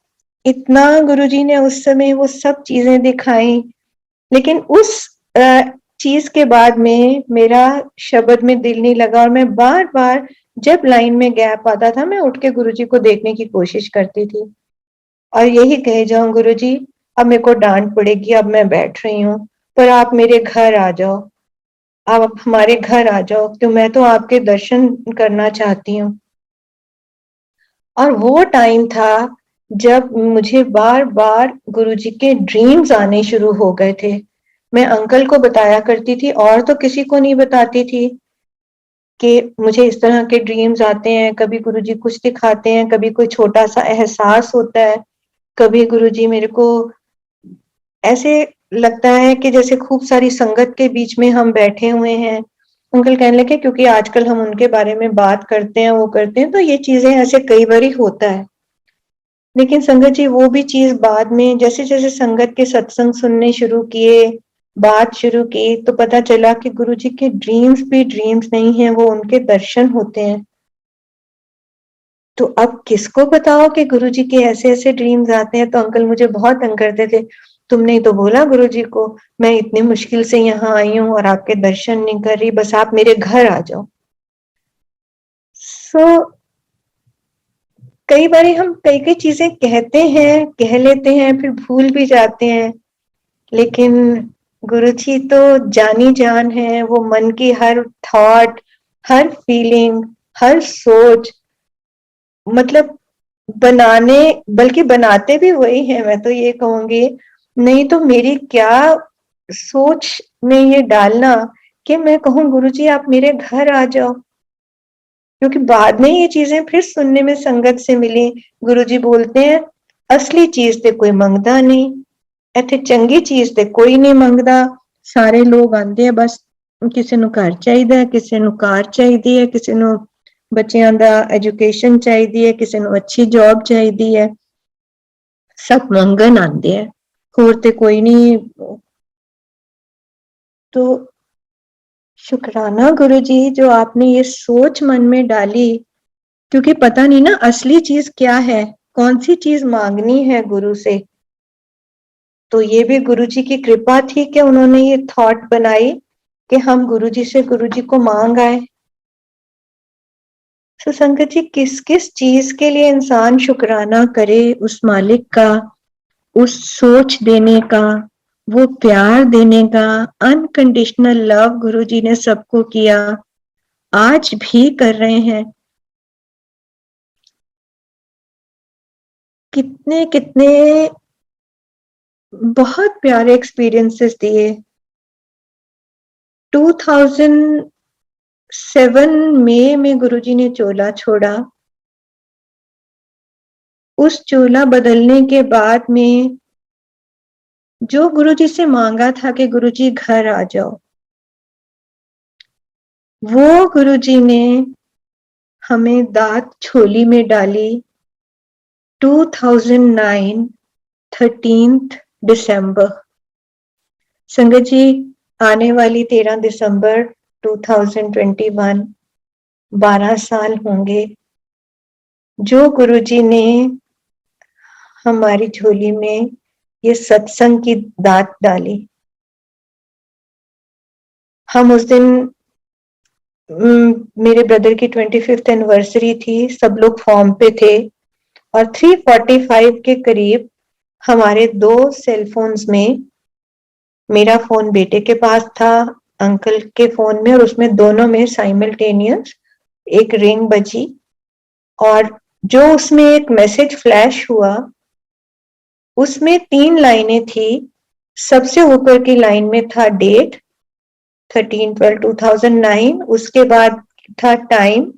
इतना गुरुजी ने उस समय वो सब चीजें दिखाई। लेकिन उस चीज के बाद में मेरा शब्द में दिल नहीं लगा, और मैं बार बार जब लाइन में गैप आता था मैं उठ के गुरुजी को देखने की कोशिश करती थी, और यही कहे जाऊं गुरुजी अब मेरे को डांट पड़ेगी, अब मैं बैठ रही हूँ, पर आप मेरे घर आ जाओ, आप हमारे घर आ जाओ, तो मैं तो आपके दर्शन करना चाहती हूँ। और वो टाइम था जब मुझे बार बार गुरुजी के ड्रीम्स आने शुरू हो गए थे। मैं अंकल को बताया करती थी और तो किसी को नहीं बताती थी कि मुझे इस तरह के ड्रीम्स आते हैं। कभी गुरुजी कुछ दिखाते हैं, कभी कोई छोटा सा एहसास होता है, कभी गुरुजी मेरे को ऐसे लगता है कि जैसे खूब सारी संगत के बीच में हम बैठे हुए हैं। अंकल कहने लगे क्योंकि आजकल हम उनके बारे में बात करते हैं, वो करते हैं, तो ये चीजें ऐसे कई बार होता है। लेकिन संगत जी वो भी चीज बाद में जैसे जैसे संगत के सत्संग सुनने शुरू किए, बात शुरू की, तो पता चला कि गुरुजी के ड्रीम्स भी ड्रीम्स नहीं है, वो उनके दर्शन होते हैं। तो अब किसको बताओ कि गुरुजी के ऐसे ऐसे ड्रीम्स आते हैं? तो अंकल मुझे बहुत तंग करते थे, तुमने ही तो बोला गुरुजी को मैं इतनी मुश्किल से यहाँ आई हूँ और आपके दर्शन नहीं कर रही, बस आप मेरे घर आ जाओ। सो कई बार हम कई कई चीजें कहते हैं, कह लेते हैं, फिर भूल भी जाते हैं। लेकिन गुरुजी तो जानी जान है, वो मन की हर थॉट, हर फीलिंग, हर सोच, मतलब बनाने, बल्कि बनाते भी वही है, मैं तो ये कहूंगी। नहीं तो मेरी क्या सोच में ये डालना कि मैं कहूँ गुरुजी आप मेरे घर आ जाओ, क्योंकि बाद में ये चीजें फिर सुनने में संगत से मिली। गुरुजी बोलते हैं असली चीज ते कोई मंगदा नहीं, ਇੱਥੇ ਚੰਗੀ ਚੀਜ਼ ਤੇ ਕੋਈ ਨਹੀਂ ਮੰਗਦਾ, ਸਾਰੇ ਲੋਕ ਆਂਦੇ ਆ ਬਸ ਕਿਸੇ ਨੂੰ ਘਰ ਚਾਹੀਦਾ, ਕਿਸੇ ਨੂੰ ਕਾਰ ਚਾਹੀਦੀ ਹੈ, ਕਿਸੇ ਨੂੰ ਬੱਚਿਆਂ ਦਾ ਐਜੂਕੇਸ਼ਨ ਚਾਹੀਦੀ ਹੈ, ਕਿਸੇ ਨੂੰ ਅੱਛੀ ਜੌਬ ਚਾਹੀਦੀ ਹੈ, सब मंगन आते हैं, होर ते कोई नहीं। तो शुक्राना गुरुजी जो आपने ये सोच मन में डाली, क्योंकि पता नहीं ना असली चीज क्या है, कौन सी चीज मांगनी है गुरु से। तो ये भी गुरुजी की कृपा थी कि उन्होंने ये थॉट बनाई कि हम गुरुजी से गुरुजी को मांग आए। तो संगत जी किस किस चीज के लिए इंसान शुक्राना करे उस मालिक का, उस सोच देने का, वो प्यार देने का, अनकंडीशनल लव गुरुजी ने सबको किया, आज भी कर रहे हैं। कितने कितने बहुत प्यारे एक्सपीरियंसेस दिए। 2007 मई में गुरुजी ने चोला छोड़ा। उस चोला बदलने के बाद में जो गुरुजी से मांगा था कि गुरुजी घर आ जाओ, वो गुरुजी ने हमें दात छोली में डाली 2009 13 दिसंबर। संगत जी आने वाली 13 दिसंबर 2021 12 साल होंगे जो गुरुजी ने हमारी झोली में ये सत्संग की दात डाली। हम उस दिन मेरे ब्रदर की 25th एनिवर्सरी थी, सब लोग फॉर्म पे थे और 3:45 के करीब हमारे 2 सेल फोन्स में, मेरा फोन बेटे के पास था, अंकल के फोन में, और उसमें दोनों में साइमल्टेनियस एक रिंग बजी और जो उसमें एक मैसेज फ्लैश हुआ उसमें 3 लाइनें थी। सबसे ऊपर की लाइन में था डेट 13/12/2009, उसके बाद था टाइम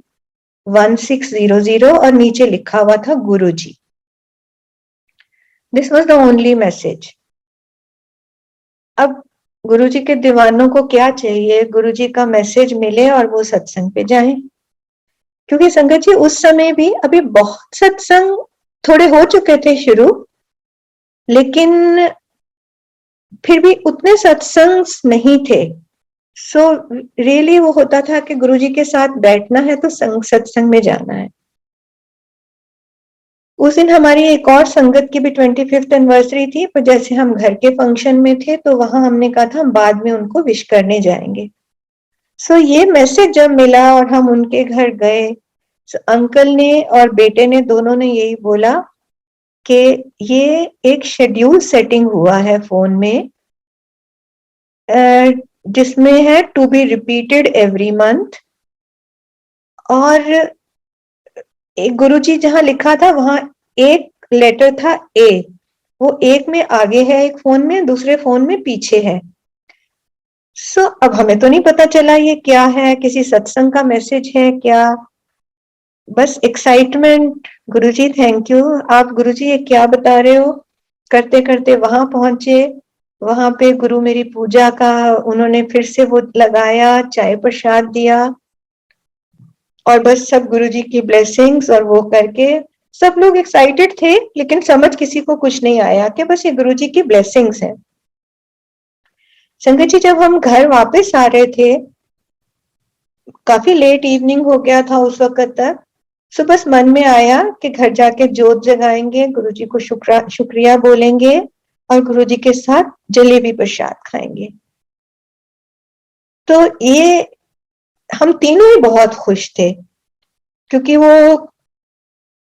1600 और नीचे लिखा हुआ था Guruji. This was the only message. अब गुरुजी के दीवानों को क्या चाहिए, गुरुजी का मैसेज मिले और वो सत्संग पे जाएं। क्योंकि संगत जी उस समय भी अभी बहुत सत्संग थोड़े हो चुके थे शुरू, लेकिन फिर भी उतने सत्संग नहीं थे। सो रियली वो होता था कि गुरुजी के साथ बैठना है तो सत्संग में जाना है। उस दिन हमारी एक और संगत की भी 25th एनिवर्सरी थी, पर जैसे हम घर के फंक्शन में थे तो वहां हमने कहा था हम बाद में उनको विश करने जाएंगे। सो ये मैसेज जब मिला और हम उनके घर गए, अंकल ने और बेटे ने दोनों ने यही बोला कि ये एक शेड्यूल सेटिंग हुआ है फोन में, जिसमें है to be repeated every month, और एक गुरुजी जहां लिखा था वहां एक लेटर था ए, वो एक में आगे है एक फोन में, दूसरे फोन में पीछे है। सो अब हमें तो नहीं पता चला ये क्या है, किसी सत्संग का मैसेज है क्या, बस एक्साइटमेंट, गुरुजी थैंक यू, आप गुरुजी ये क्या बता रहे हो, करते करते वहां पहुंचे। वहां पे गुरु मेरी पूजा का उन्होंने फिर से वो लगाया, चाय प्रसाद दिया और बस सब गुरुजी की ब्लेसिंग्स, और वो करके सब लोग एक्साइटेड थे, लेकिन समझ किसी को कुछ नहीं आया कि बस ये गुरुजी की ब्लेसिंग्स है। संगत जी जब हम घर वापस आ रहे थे, काफी लेट इवनिंग हो गया था उस वक्त तक, सो बस मन में आया कि घर जाके जोत जगाएंगे, गुरुजी को शुक्रिया बोलेंगे और गुरुजी के साथ जलेबी प्रसाद खाएंगे। तो ये हम तीनों ही बहुत खुश थे, क्योंकि वो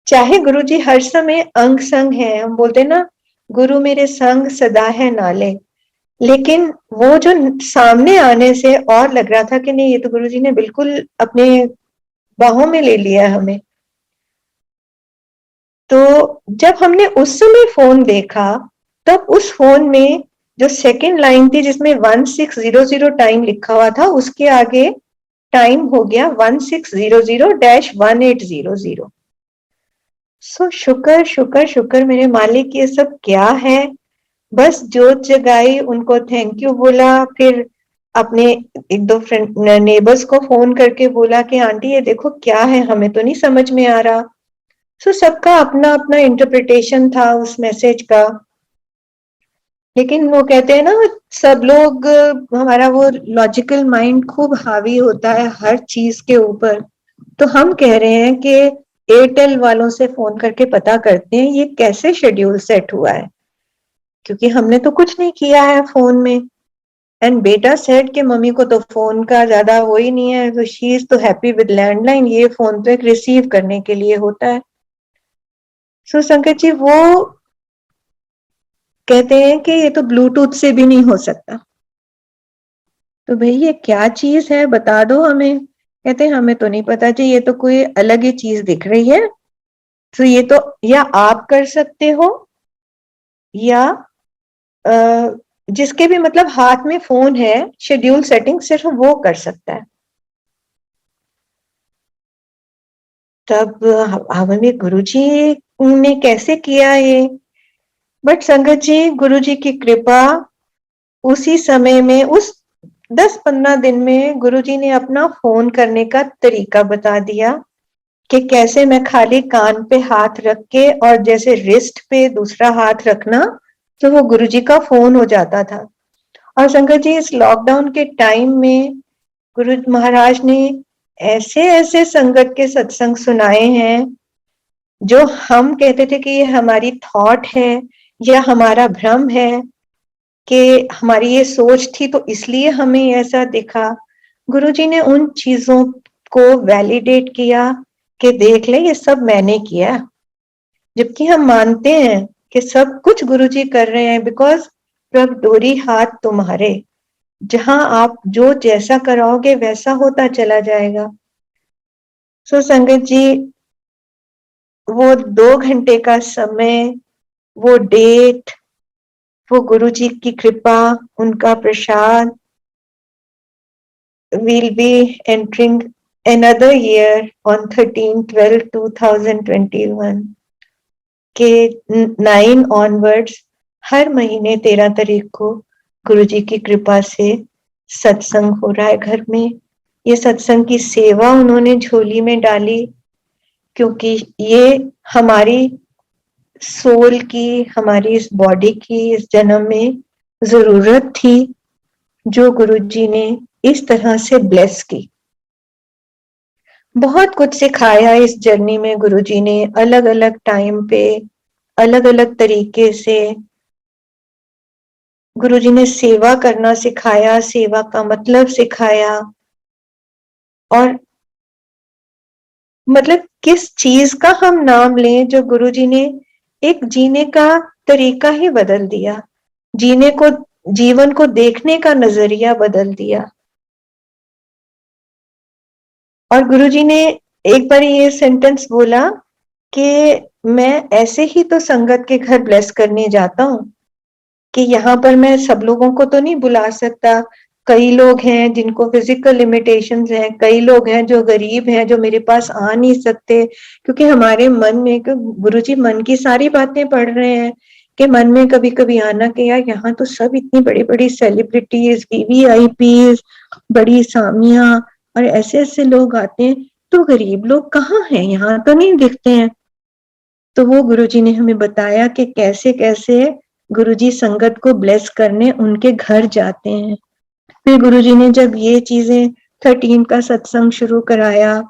चाहे गुरुजी हर समय अंग संग है, हम बोलते ना गुरु मेरे संग सदा है नाले, लेकिन वो जो सामने आने से और लग रहा था कि नहीं ये तो गुरुजी ने बिल्कुल अपने बाहों में ले लिया हमें। तो जब हमने उस समय फोन देखा, तब उस फोन में जो सेकंड लाइन थी जिसमें 1600 टाइम लिखा हुआ था, उसके आगे टाइम हो गया 1600-1800। सो शुक्र शुक्र शुक्र मेरे मालिक, ये सब क्या है। बस जोत जगाई, उनको थैंक यू बोला, फिर अपने एक दो फ्रेंड नेबर्स को फोन करके बोला कि आंटी ये देखो क्या है, हमें तो नहीं समझ में आ रहा। सो सबका अपना अपना इंटरप्रिटेशन था उस मैसेज का, लेकिन वो कहते हैं ना सब लोग, हमारा वो लॉजिकल माइंड खूब हावी होता है हर चीज के ऊपर। तो हम कह रहे हैं कि एयरटेल वालों से फोन करके पता करते हैं ये कैसे शेड्यूल सेट हुआ है, क्योंकि हमने तो कुछ नहीं किया है फोन में। एंड बेटा सेड कि मम्मी को तो फोन का ज्यादा वो ही नहीं है, तो शी इज तो हैप्पी विद लैंडलाइन, ये फोन तो एक रिसीव करने के लिए होता है। सो संकट जी वो कहते हैं कि ये तो ब्लूटूथ से भी नहीं हो सकता। तो भाई ये क्या चीज है बता दो हमें। कहते हैं हमें तो नहीं पता जी, ये तो कोई अलग ही चीज दिख रही है। तो ये तो या आप कर सकते हो या जिसके भी मतलब हाथ में फोन है, शेड्यूल सेटिंग सिर्फ वो कर सकता है। तब हमें गुरुजी ने कैसे किया ये, बट संगत जी गुरुजी की कृपा, उसी समय में उस 10-15 दिन में गुरुजी ने अपना फोन करने का तरीका बता दिया कि कैसे मैं खाली कान पे हाथ रख के और जैसे रिस्ट पे दूसरा हाथ रखना तो वो गुरुजी का फोन हो जाता था। और संगत जी इस लॉकडाउन के टाइम में गुरु महाराज ने ऐसे ऐसे संगत के सत्संग सुनाए हैं जो हम कहते थे कि ये हमारी थॉट है या हमारा भ्रम है, कि हमारी ये सोच थी तो इसलिए हमें ऐसा दिखा, गुरुजी ने उन चीजों को वैलिडेट किया कि देख ले ये सब मैंने किया, जबकि हम मानते हैं कि सब कुछ गुरुजी कर रहे हैं, बिकॉज प्रभ डोरी हाथ तुम्हारे, जहां आप जो जैसा कराओगे वैसा होता चला जाएगा। सो संगत जी, वो 2 घंटे का समय, वो डेट, वो गुरुजी की कृपा, उनका प्रसाद, we'll be entering another year on 13/12/2021 के 9 onwards हर महीने 13 तारीख को गुरुजी की कृपा से सत्संग हो रहा है घर में। ये सत्संग की सेवा उन्होंने झोली में डाली, क्योंकि ये हमारी सोल की, हमारी इस बॉडी की इस जन्म में जरूरत थी, जो गुरुजी ने इस तरह से ब्लेस की। बहुत कुछ सिखाया इस जर्नी में गुरुजी ने, अलग अलग टाइम पे अलग अलग तरीके से गुरुजी ने सेवा करना सिखाया, सेवा का मतलब सिखाया, और मतलब किस चीज का हम नाम लें जो गुरुजी ने एक जीने का तरीका ही बदल दिया, जीने को, जीवन को देखने का नजरिया बदल दिया। और गुरुजी ने एक बार ये सेंटेंस बोला कि मैं ऐसे ही तो संगत के घर ब्लेस करने जाता हूँ कि यहाँ पर मैं सब लोगों को तो नहीं बुला सकता, कई लोग हैं जिनको फिजिकल लिमिटेशंस हैं, कई लोग हैं जो गरीब हैं, जो मेरे पास आ नहीं सकते, क्योंकि हमारे मन में, गुरुजी मन की सारी बातें पढ़ रहे हैं, कि मन में कभी कभी आना कि यार यहाँ तो सब इतनी बड़ी बड़ी सेलिब्रिटीज, वीवीआईपीज, बड़ी सामियां और ऐसे ऐसे लोग आते हैं, तो गरीब लोग कहाँ हैं, यहाँ तो नहीं दिखते हैं। तो वो गुरुजी ने हमें बताया कि कैसे कैसे गुरुजी संगत को ब्लेस करने उनके घर जाते हैं। फिर गुरुजी ने जब ये चीजें 13 का सत्संग शुरू कराया,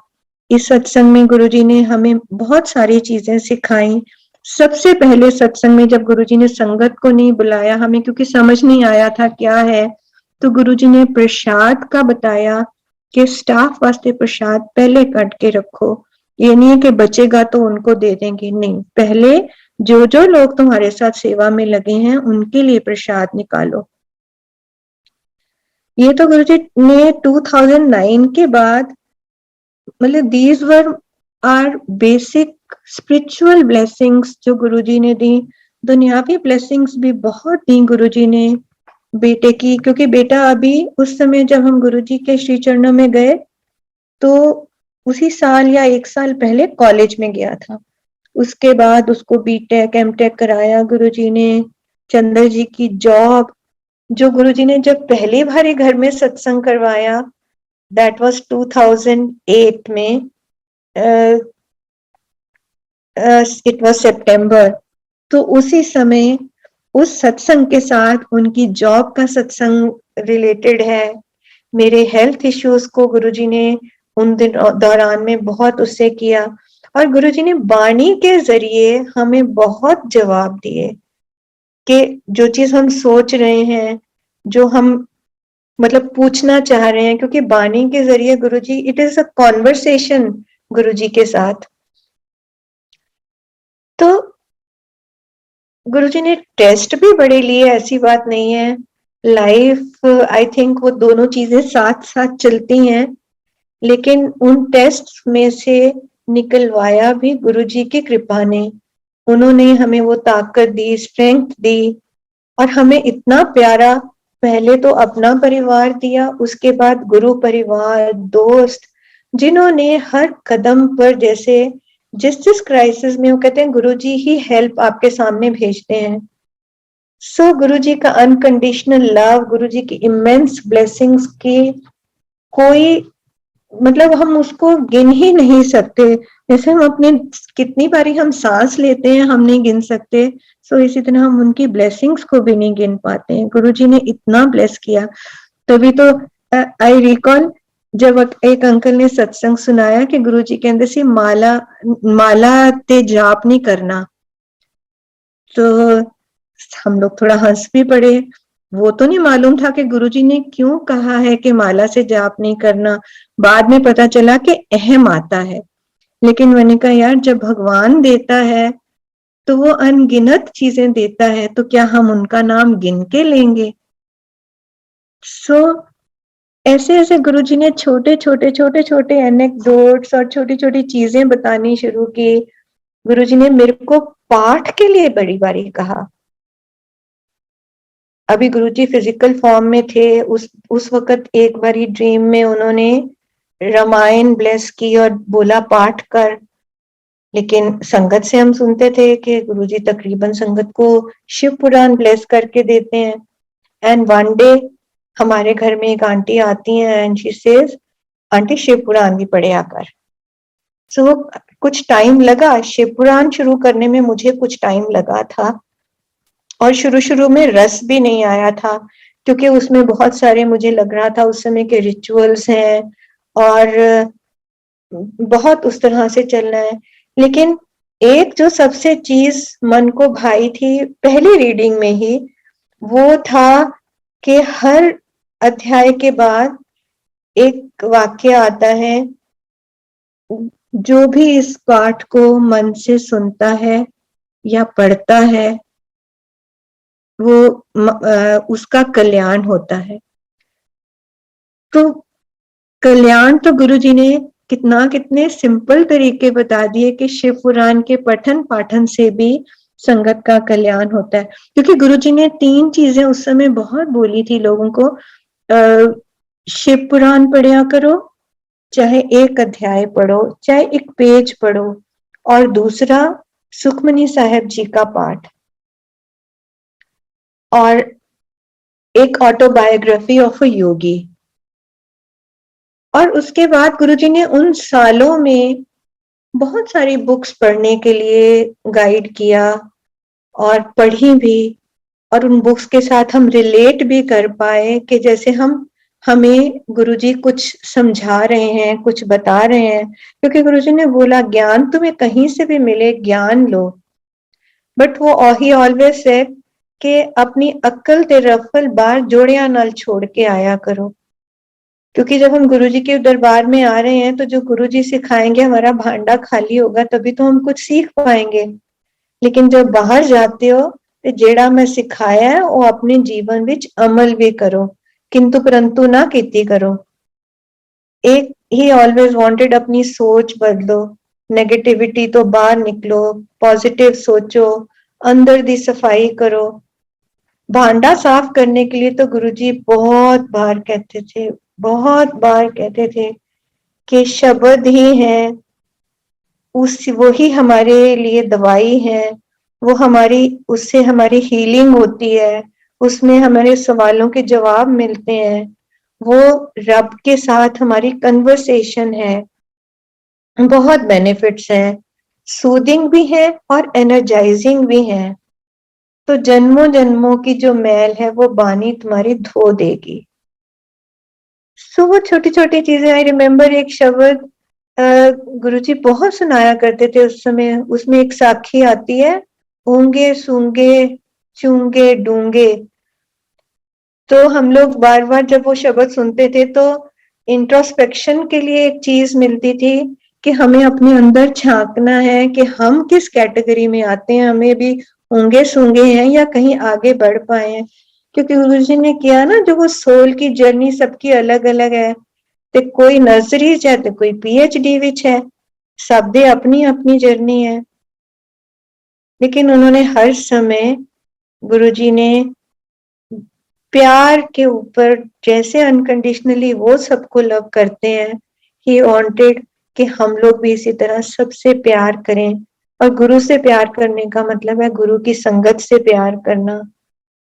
इस सत्संग में गुरुजी ने हमें बहुत सारी चीजें सिखाई। सबसे पहले सत्संग में जब गुरुजी ने संगत को नहीं बुलाया हमें, क्योंकि समझ नहीं आया था क्या है, तो गुरुजी ने प्रसाद का बताया कि स्टाफ वास्ते प्रसाद पहले कट के रखो, ये नहीं है कि बचेगा तो उनको दे देंगे, नहीं, पहले जो जो लोग तुम्हारे साथ सेवा में लगे हैं उनके लिए प्रसाद निकालो। ये तो गुरुजी ने 2009 के बाद, मतलब these were are basic spiritual blessings जो गुरुजी ने दी। दुनियावी ब्लेसिंग्स भी बहुत दी गुरुजी ने बेटे की, क्योंकि बेटा अभी उस समय जब हम गुरुजी के श्री चरणों में गए तो उसी साल या 1 साल पहले कॉलेज में गया था। उसके बाद उसको बीटेक एमटेक कराया गुरुजी ने, चंद्र जी की जॉब, जो गुरुजी ने जब पहली बार घर में सत्संग करवाया, दैट वाज 2008 में, इट वाज सितंबर, तो उसी समय उस सत्संग के साथ उनकी जॉब का सत्संग रिलेटेड है। मेरे हेल्थ इश्यूज को गुरुजी ने उन दिन दौरान में बहुत उससे किया, और गुरुजी ने वाणी के जरिए हमें बहुत जवाब दिए कि जो चीज हम सोच रहे हैं, जो हम मतलब पूछना चाह रहे हैं, क्योंकि वाणी के जरिए गुरुजी, इट इज अ कॉन्वर्सेशन गुरुजी के साथ। तो गुरुजी ने टेस्ट भी बड़े लिए, ऐसी बात नहीं है, लाइफ आई थिंक वो दोनों चीजें साथ साथ चलती हैं, लेकिन उन टेस्ट में से निकलवाया भी गुरुजी की कृपा ने। उन्होंने हमें वो ताकत दी, स्ट्रेंथ दी, और हमें इतना प्यारा पहले तो अपना परिवार दिया, उसके बाद गुरु परिवार, दोस्त, जिन्होंने हर कदम पर, जैसे जिस जिस क्राइसिस में, वो कहते हैं गुरुजी ही हेल्प आपके सामने भेजते हैं। सो गुरुजी का अनकंडीशनल लव, गुरुजी की इमेंस ब्लेसिंग्स की कोई, मतलब हम उसको गिन ही नहीं सकते। जैसे हम अपने, कितनी बारी हम सांस लेते हैं हम नहीं गिन सकते, सो इसी तरह हम उनकी ब्लेसिंग्स को भी नहीं गिन पाते हैं। गुरुजी ने इतना ब्लेस किया, तभी तो आई रिकॉल जब एक अंकल ने सत्संग सुनाया कि गुरुजी कहते सी माला ते जाप नहीं करना, तो हम लोग थोड़ा हंस भी पड़े। वो तो नहीं मालूम था कि गुरुजी ने क्यों कहा है कि माला से जाप नहीं करना। बाद में पता चला कि अहम आता है, लेकिन मैंने कहा यार जब भगवान देता है तो वो अनगिनत चीजें देता है, तो क्या हम उनका नाम गिन के लेंगे? ऐसे ऐसे गुरुजी ने छोटे छोटे एनेक्डोट्स और छोटी छोटी चीजें बतानी शुरू की। गुरुजी ने मेरे को पाठ के लिए बड़ी बारी कहा। अभी गुरुजी फिजिकल फॉर्म में थे, उस वक्त एक बारी ड्रीम में उन्होंने रामायण ब्लेस की और बोला पाठ कर। लेकिन संगत से हम सुनते थे कि गुरुजी तकरीबन संगत को शिव पुराण ब्लेस करके देते हैं। एंड वन डे हमारे घर में एक आंटी आती है and she says aunty Shiv Puran भी पढ़े आकर। सो कुछ टाइम लगा, शिव पुराण शुरू करने में मुझे कुछ टाइम लगा था, और शुरू शुरू में रस भी नहीं आया था, क्योंकि उसमें बहुत सारे मुझे लग रहा था उस समय के रिचुअल्स हैं और बहुत उस तरह से चलना है। लेकिन एक जो सबसे चीज मन को भाई थी पहली रीडिंग में ही, वो था कि हर अध्याय के बाद एक वाक्य आता है, जो भी इस पाठ को मन से सुनता है या पढ़ता है वो उसका कल्याण होता है। तो कल्याण तो गुरुजी ने कितने सिंपल तरीके बता दिए कि शिव पुराण के पठन पाठन से भी संगत का कल्याण होता है। क्योंकि गुरुजी ने 3 चीजें उस समय बहुत बोली थी लोगों को, शिव पुराण पढ़ा करो, चाहे एक अध्याय पढ़ो, चाहे एक पेज पढ़ो, और दूसरा सुखमनी साहेब जी का पाठ, और एक ऑटोबायोग्राफी ऑफ अ योगी। और उसके बाद गुरुजी ने उन सालों में बहुत सारी बुक्स पढ़ने के लिए गाइड किया और पढ़ी भी, और उन बुक्स के साथ हम रिलेट भी कर पाए कि जैसे हमें गुरुजी कुछ समझा रहे हैं, कुछ बता रहे हैं। क्योंकि गुरुजी ने बोला ज्ञान तुम्हें कहीं से भी मिले, ज्ञान लो, बट वो ही ऑलवेज सेड कि अपनी अक्ल ते रफल बार जोड़िया नाल छोड़ के आया करो। क्योंकि जब हम गुरुजी के दरबार में आ रहे हैं तो जो गुरुजी सिखाएंगे हमारा भांडा खाली होगा, तभी तो हम कुछ सीख पाएंगे। लेकिन जब बाहर जाते हो तो जेड़ा मैं सिखाया है वो अपने जीवन विच अमल भी करो, किंतु परंतु ना कीती करो। एक ही ऑलवेज वांटेड अपनी सोच बदलो, नेगेटिविटी तो बाहर निकलो, पॉजिटिव सोचो, अंदर दी सफाई करो। भांडा साफ करने के लिए तो गुरुजी बहुत बार कहते थे कि शब्द ही है, वही हमारे लिए दवाई है, वो उससे हमारी हीलिंग होती है, उसमें हमारे सवालों के जवाब मिलते हैं, वो रब के साथ हमारी कन्वर्सेशन है। बहुत बेनिफिट्स हैं, सूदिंग भी है और एनर्जाइजिंग भी है। तो जन्मों जन्मों की जो मैल है वो बानी तुम्हारी धो देगी। सो वो छोटी छोटी चीजें, आई रिमेम्बर एक शब्द गुरुजी बहुत सुनाया करते थे उस समय, उसमें एक साखी आती है, ऊंगे सूंगे चूंगे डूंगे। तो हम लोग बार बार जब वो शब्द सुनते थे तो इंट्रोस्पेक्शन के लिए एक चीज मिलती थी कि हमें अपने अंदर झांकना है कि हम किस कैटेगरी में आते हैं, हमें भी ऊंगे सूंगे हैं या कहीं आगे बढ़ पाए हैं। क्योंकि गुरुजी ने किया ना, जो वो सोल की जर्नी सबकी अलग अलग है, ते कोई नर्सरी च है ते कोई पीएचडी विच है, सब दे अपनी अपनी जर्नी है। लेकिन उन्होंने हर समय, गुरुजी ने प्यार के ऊपर, जैसे अनकंडीशनली वो सबको लव करते हैं, ही वांटेड कि हम लोग भी इसी तरह सबसे प्यार करें। और गुरु से प्यार करने का मतलब है गुरु की संगत से प्यार करना।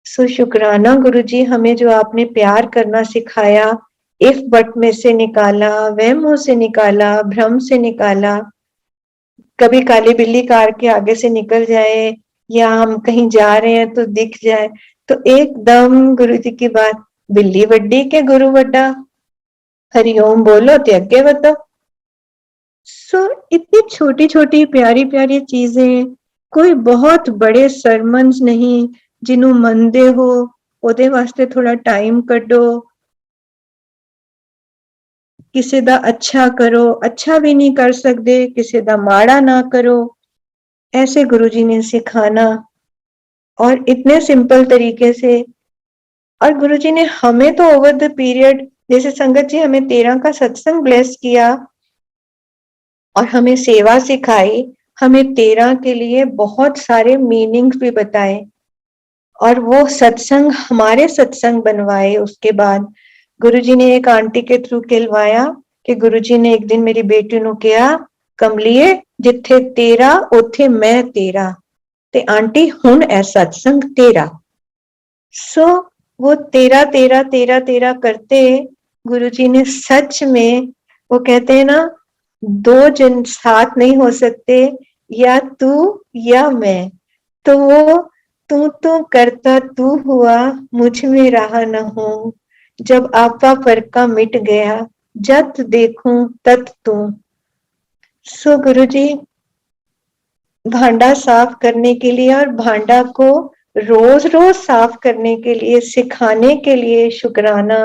सो शुक्राना गुरुजी, हमें जो आपने प्यार करना सिखाया, इफ बट में से निकाला, वहमों से निकाला, भ्रम से निकाला। कभी काली बिल्ली कार के आगे से निकल जाए या हम कहीं जा रहे हैं तो दिख जाए, तो एकदम गुरुजी की बात, बिल्ली वड्डी के गुरु वड्डा। हरिओम बोलो ते अगे बढ़ो। सो इतनी छोटी छोटी प्यारी प्यारी चीजें, कोई बहुत बड़े सरमन्स नहीं जिन्हों मनदे हो ओदे वास्ते थोड़ा टाइम कड्डो, किसी दा अच्छा करो, अच्छा भी नहीं कर सकते किसी दा माड़ा ना करो, ऐसे गुरुजी ने सिखाना और इतने सिंपल तरीके से। और गुरुजी ने हमें तो ओवर द पीरियड, जैसे संगत जी हमें 13 का सत्संग ब्लेस किया और हमें सेवा सिखाई, हमें 13 के लिए बहुत सारे मीनिंग्स भी बताए और वो सत्संग हमारे सत्संग बनवाए। उसके बाद गुरुजी ने एक आंटी के थ्रू कहलवाया कि गुरुजी ने एक दिन मेरी बेटी नु कहा, कमलिए जिथे तेरा उथे मैं तेरा, ते आंटी हुण ऐ सत्संग तेरा। सो वो तेरा तेरा तेरा तेरा करते गुरुजी ने सच में, वो कहते हैं ना, दो जन साथ नहीं हो सकते, या तू या मैं, तो वो तू तो करता तू हुआ, मुझ में रहा न हूं, जब आपा फरका मिट गया, जत देखूं तत तू। सो गुरुजी भांडा साफ करने के लिए और भांडा को रोज रोज साफ करने के लिए, सिखाने के लिए, शुक्राना,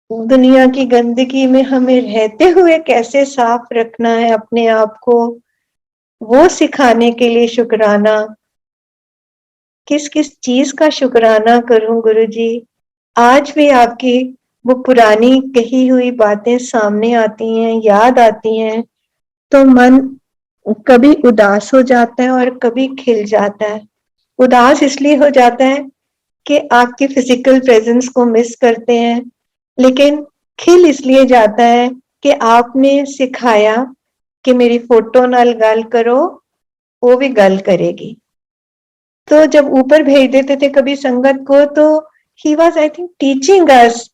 दुनिया की गंदगी में हमें रहते हुए कैसे साफ रखना है अपने आप को, वो सिखाने के लिए शुक्राना। किस किस चीज का शुक्राना करूं गुरुजी? आज भी आपकी वो पुरानी कही हुई बातें सामने आती हैं, याद आती हैं, तो मन कभी उदास हो जाता है और कभी खिल जाता है। उदास इसलिए हो जाता है कि आपकी फिजिकल प्रेजेंस को मिस करते हैं, लेकिन खिल इसलिए जाता है कि आपने सिखाया कि मेरी फोटो नाल गल करो, वो भी गल करेगी। तो जब ऊपर भेज देते थे कभी संगत को, तो he was I think teaching us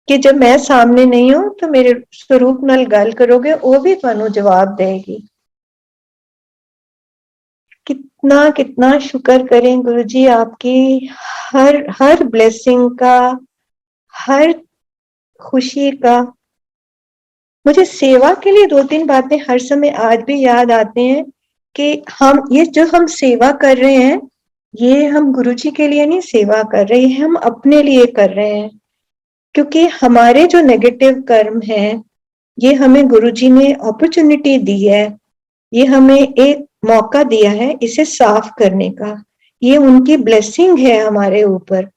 कि जब मैं सामने नहीं हूं तो मेरे स्वरूप नाल गल करोगे, वो भी तुहानू जवाब देगी। कितना कितना शुक्र करें गुरुजी आपकी हर हर ब्लेसिंग का, हर खुशी का। मुझे सेवा के लिए 2-3 बातें हर समय आज भी याद आते हैं कि हम ये जो हम सेवा कर रहे हैं, ये हम गुरुजी के लिए नहीं सेवा कर रहे हैं, हम अपने लिए कर रहे हैं, क्योंकि हमारे जो नेगेटिव कर्म हैं, ये हमें गुरुजी ने अपॉर्चुनिटी दी है, ये हमें एक मौका दिया है इसे साफ करने का। ये उनकी ब्लेसिंग है हमारे ऊपर,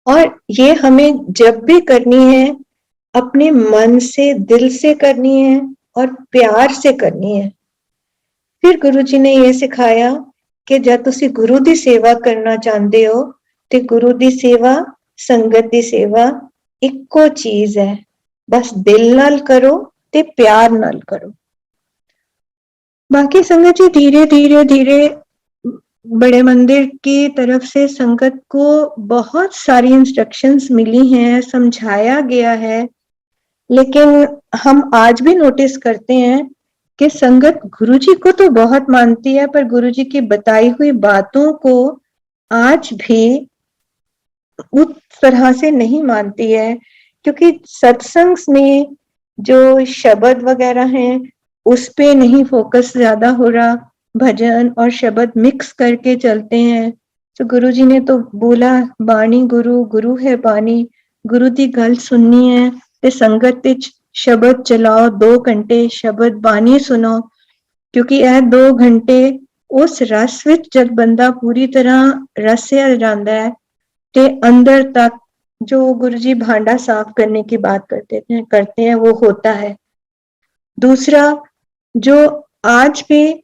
और ये हमें जब भी करनी है अपने मन से, दिल से करनी है और प्यार से करनी है। फिर गुरुजी ने ये सिखाया कि जब तुसी गुरु दी सेवा करना चाहते हो ते गुरु दी सेवा, संगत दी सेवा इक्को चीज है, बस दिल नाल करो ते प्यार नाल करो। बाकी संगत जी धीरे धीरे धीरे बड़े मंदिर की तरफ से संगत को बहुत सारी इंस्ट्रक्शंस मिली हैं, समझाया गया है, लेकिन हम आज भी नोटिस करते हैं कि संगत गुरुजी को तो बहुत मानती है, पर गुरुजी की बताई हुई बातों को आज भी उस तरह से नहीं मानती है, क्योंकि सत्संग में जो शब्द वगैरह हैं उस पे नहीं फोकस ज्यादा हो रहा, भजन और शब्द मिक्स करके चलते हैं। तो गुरुजी ने तो बोला, बाणी गुरु, गुरु है बाणी, गुरु दी गल सुननी है ते संगत विच शब्द चलाओ, 2 घंटे शब्द बाणी सुनो, क्योंकि यह 2 घंटे उस रस विच जब बंदा पूरी तरह रसिया जाता है ते अंदर तक जो गुरुजी भांडा साफ करने की बात करते हैं वो होता है। दूसरा, जो आज भी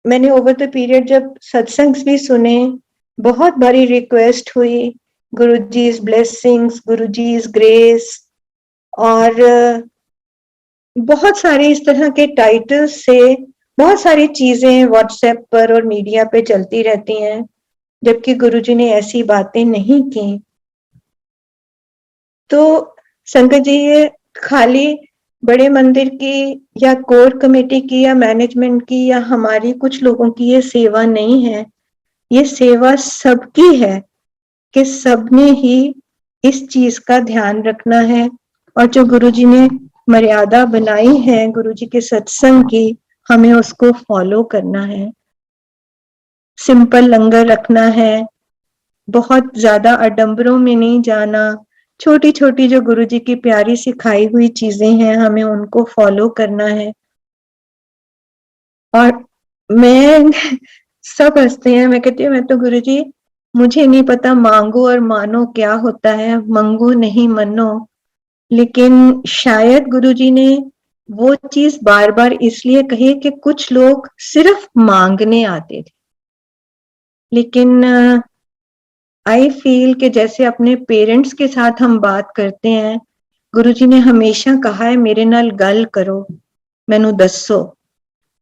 मैंने ओवर द पीरियड जब सत्संग भी सुने, बहुत बड़ी रिक्वेस्ट हुई, गुरुजी's ब्लेसिंग्स, गुरुजी's ग्रेस, और बहुत सारे इस तरह के टाइटल्स से बहुत सारी चीजें व्हाट्सएप पर और मीडिया पे चलती रहती हैं, जबकि गुरुजी ने ऐसी बातें नहीं की। तो संगत जी, ये खाली बड़े मंदिर की या कोर कमेटी की या मैनेजमेंट की या हमारी कुछ लोगों की ये सेवा नहीं है, ये सेवा सबकी है कि सबने ही इस चीज का ध्यान रखना है। और जो गुरुजी ने मर्यादा बनाई है गुरुजी के सत्संग की, हमें उसको फॉलो करना है। सिंपल लंगर रखना है, बहुत ज्यादा आडंबरों में नहीं जाना, छोटी छोटी जो गुरुजी की प्यारी सिखाई हुई चीजें हैं हमें उनको फॉलो करना है। और मैं सब हंसते हैं, मैं कहती हूँ मैं तो गुरुजी मुझे नहीं पता मांगो और मानो क्या होता है, मंगो नहीं मनो। लेकिन शायद गुरुजी ने वो चीज बार बार इसलिए कही कि कुछ लोग सिर्फ मांगने आते थे। लेकिन आई फील कि जैसे अपने पेरेंट्स के साथ हम बात करते हैं, गुरुजी ने हमेशा कहा है मेरे नाल गल करो, मैनू दसो।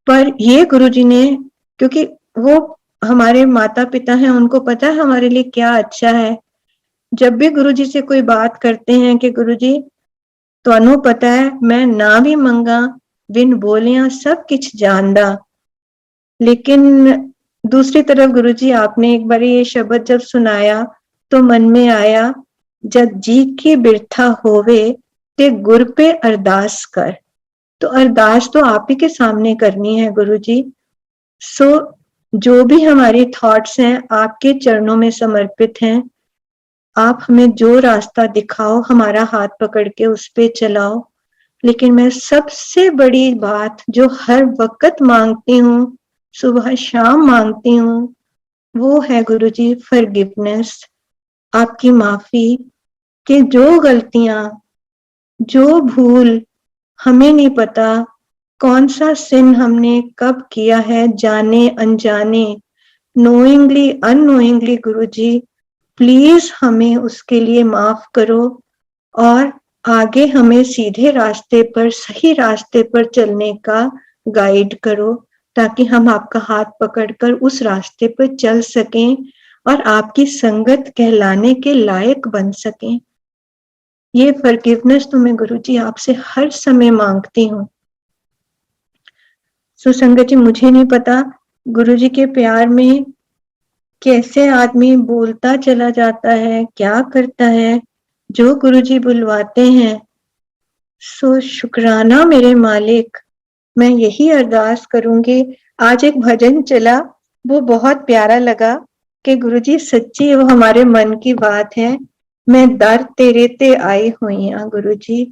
पर ये गुरुजी ने, क्योंकि वो हमारे माता पिता हैं, उनको पता है हमारे लिए क्या अच्छा है। जब भी गुरुजी से कोई बात करते हैं कि गुरुजी तुहानू पता है मैं ना भी मंगा बिन बोलिया सब किछ जानदा, लेकिन दूसरी तरफ गुरुजी आपने एक बार ये शब्द जब सुनाया तो मन में आया, जब जी की बिरथा होवे ते गुर पे अरदास कर। तो अरदास तो आप ही के सामने करनी है गुरुजी। सो जो भी हमारी थॉट्स हैं आपके चरणों में समर्पित हैं। आप हमें जो रास्ता दिखाओ हमारा हाथ पकड़ के उस पे चलाओ। लेकिन मैं सबसे बड़ी बात जो हर वक्त मांगती हूँ, सुबह शाम मांगती हूँ, वो है गुरुजी फॉरगिवनेस, आपकी माफी। कि जो गलतियां, जो भूल, हमें नहीं पता कौन सा सिन हमने कब किया है, जाने अनजाने, नोइंगली अननोइंगली, गुरुजी प्लीज हमें उसके लिए माफ करो और आगे हमें सीधे रास्ते पर, सही रास्ते पर चलने का गाइड करो, ताकि हम आपका हाथ पकड़कर उस रास्ते पर चल सकें और आपकी संगत कहलाने के लायक बन सकें। ये फॉरगिवनेस तो मैं गुरुजी आपसे हर समय मांगती हूँ। सो संगत जी, मुझे नहीं पता गुरुजी के प्यार में कैसे आदमी बोलता चला जाता है, क्या करता है, जो गुरुजी बुलवाते हैं। सो शुक्राना मेरे मालिक। मैं यही अरदास करूंगी। आज एक भजन चला, वो बहुत प्यारा लगा कि गुरुजी सच्ची वो हमारे मन की बात है। मैं दर तेरे ते आई हुई हाँ गुरुजी,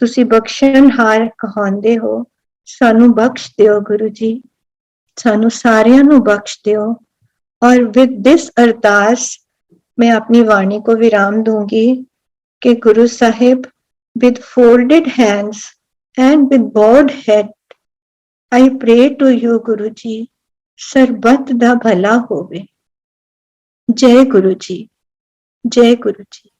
तुसी बख्शनहार कहांदे हो, सानू बख्श दियो गुरुजी, सानू सारियां नू बख्श दियो। और विद दिस अरदास मैं अपनी वाणी को विराम दूंगी कि Guru Sahib, with folded hands and with bowed head, I pray to you गुरुजी, सरबत दा भला होवे। जय गुरुजी, जय गुरुजी।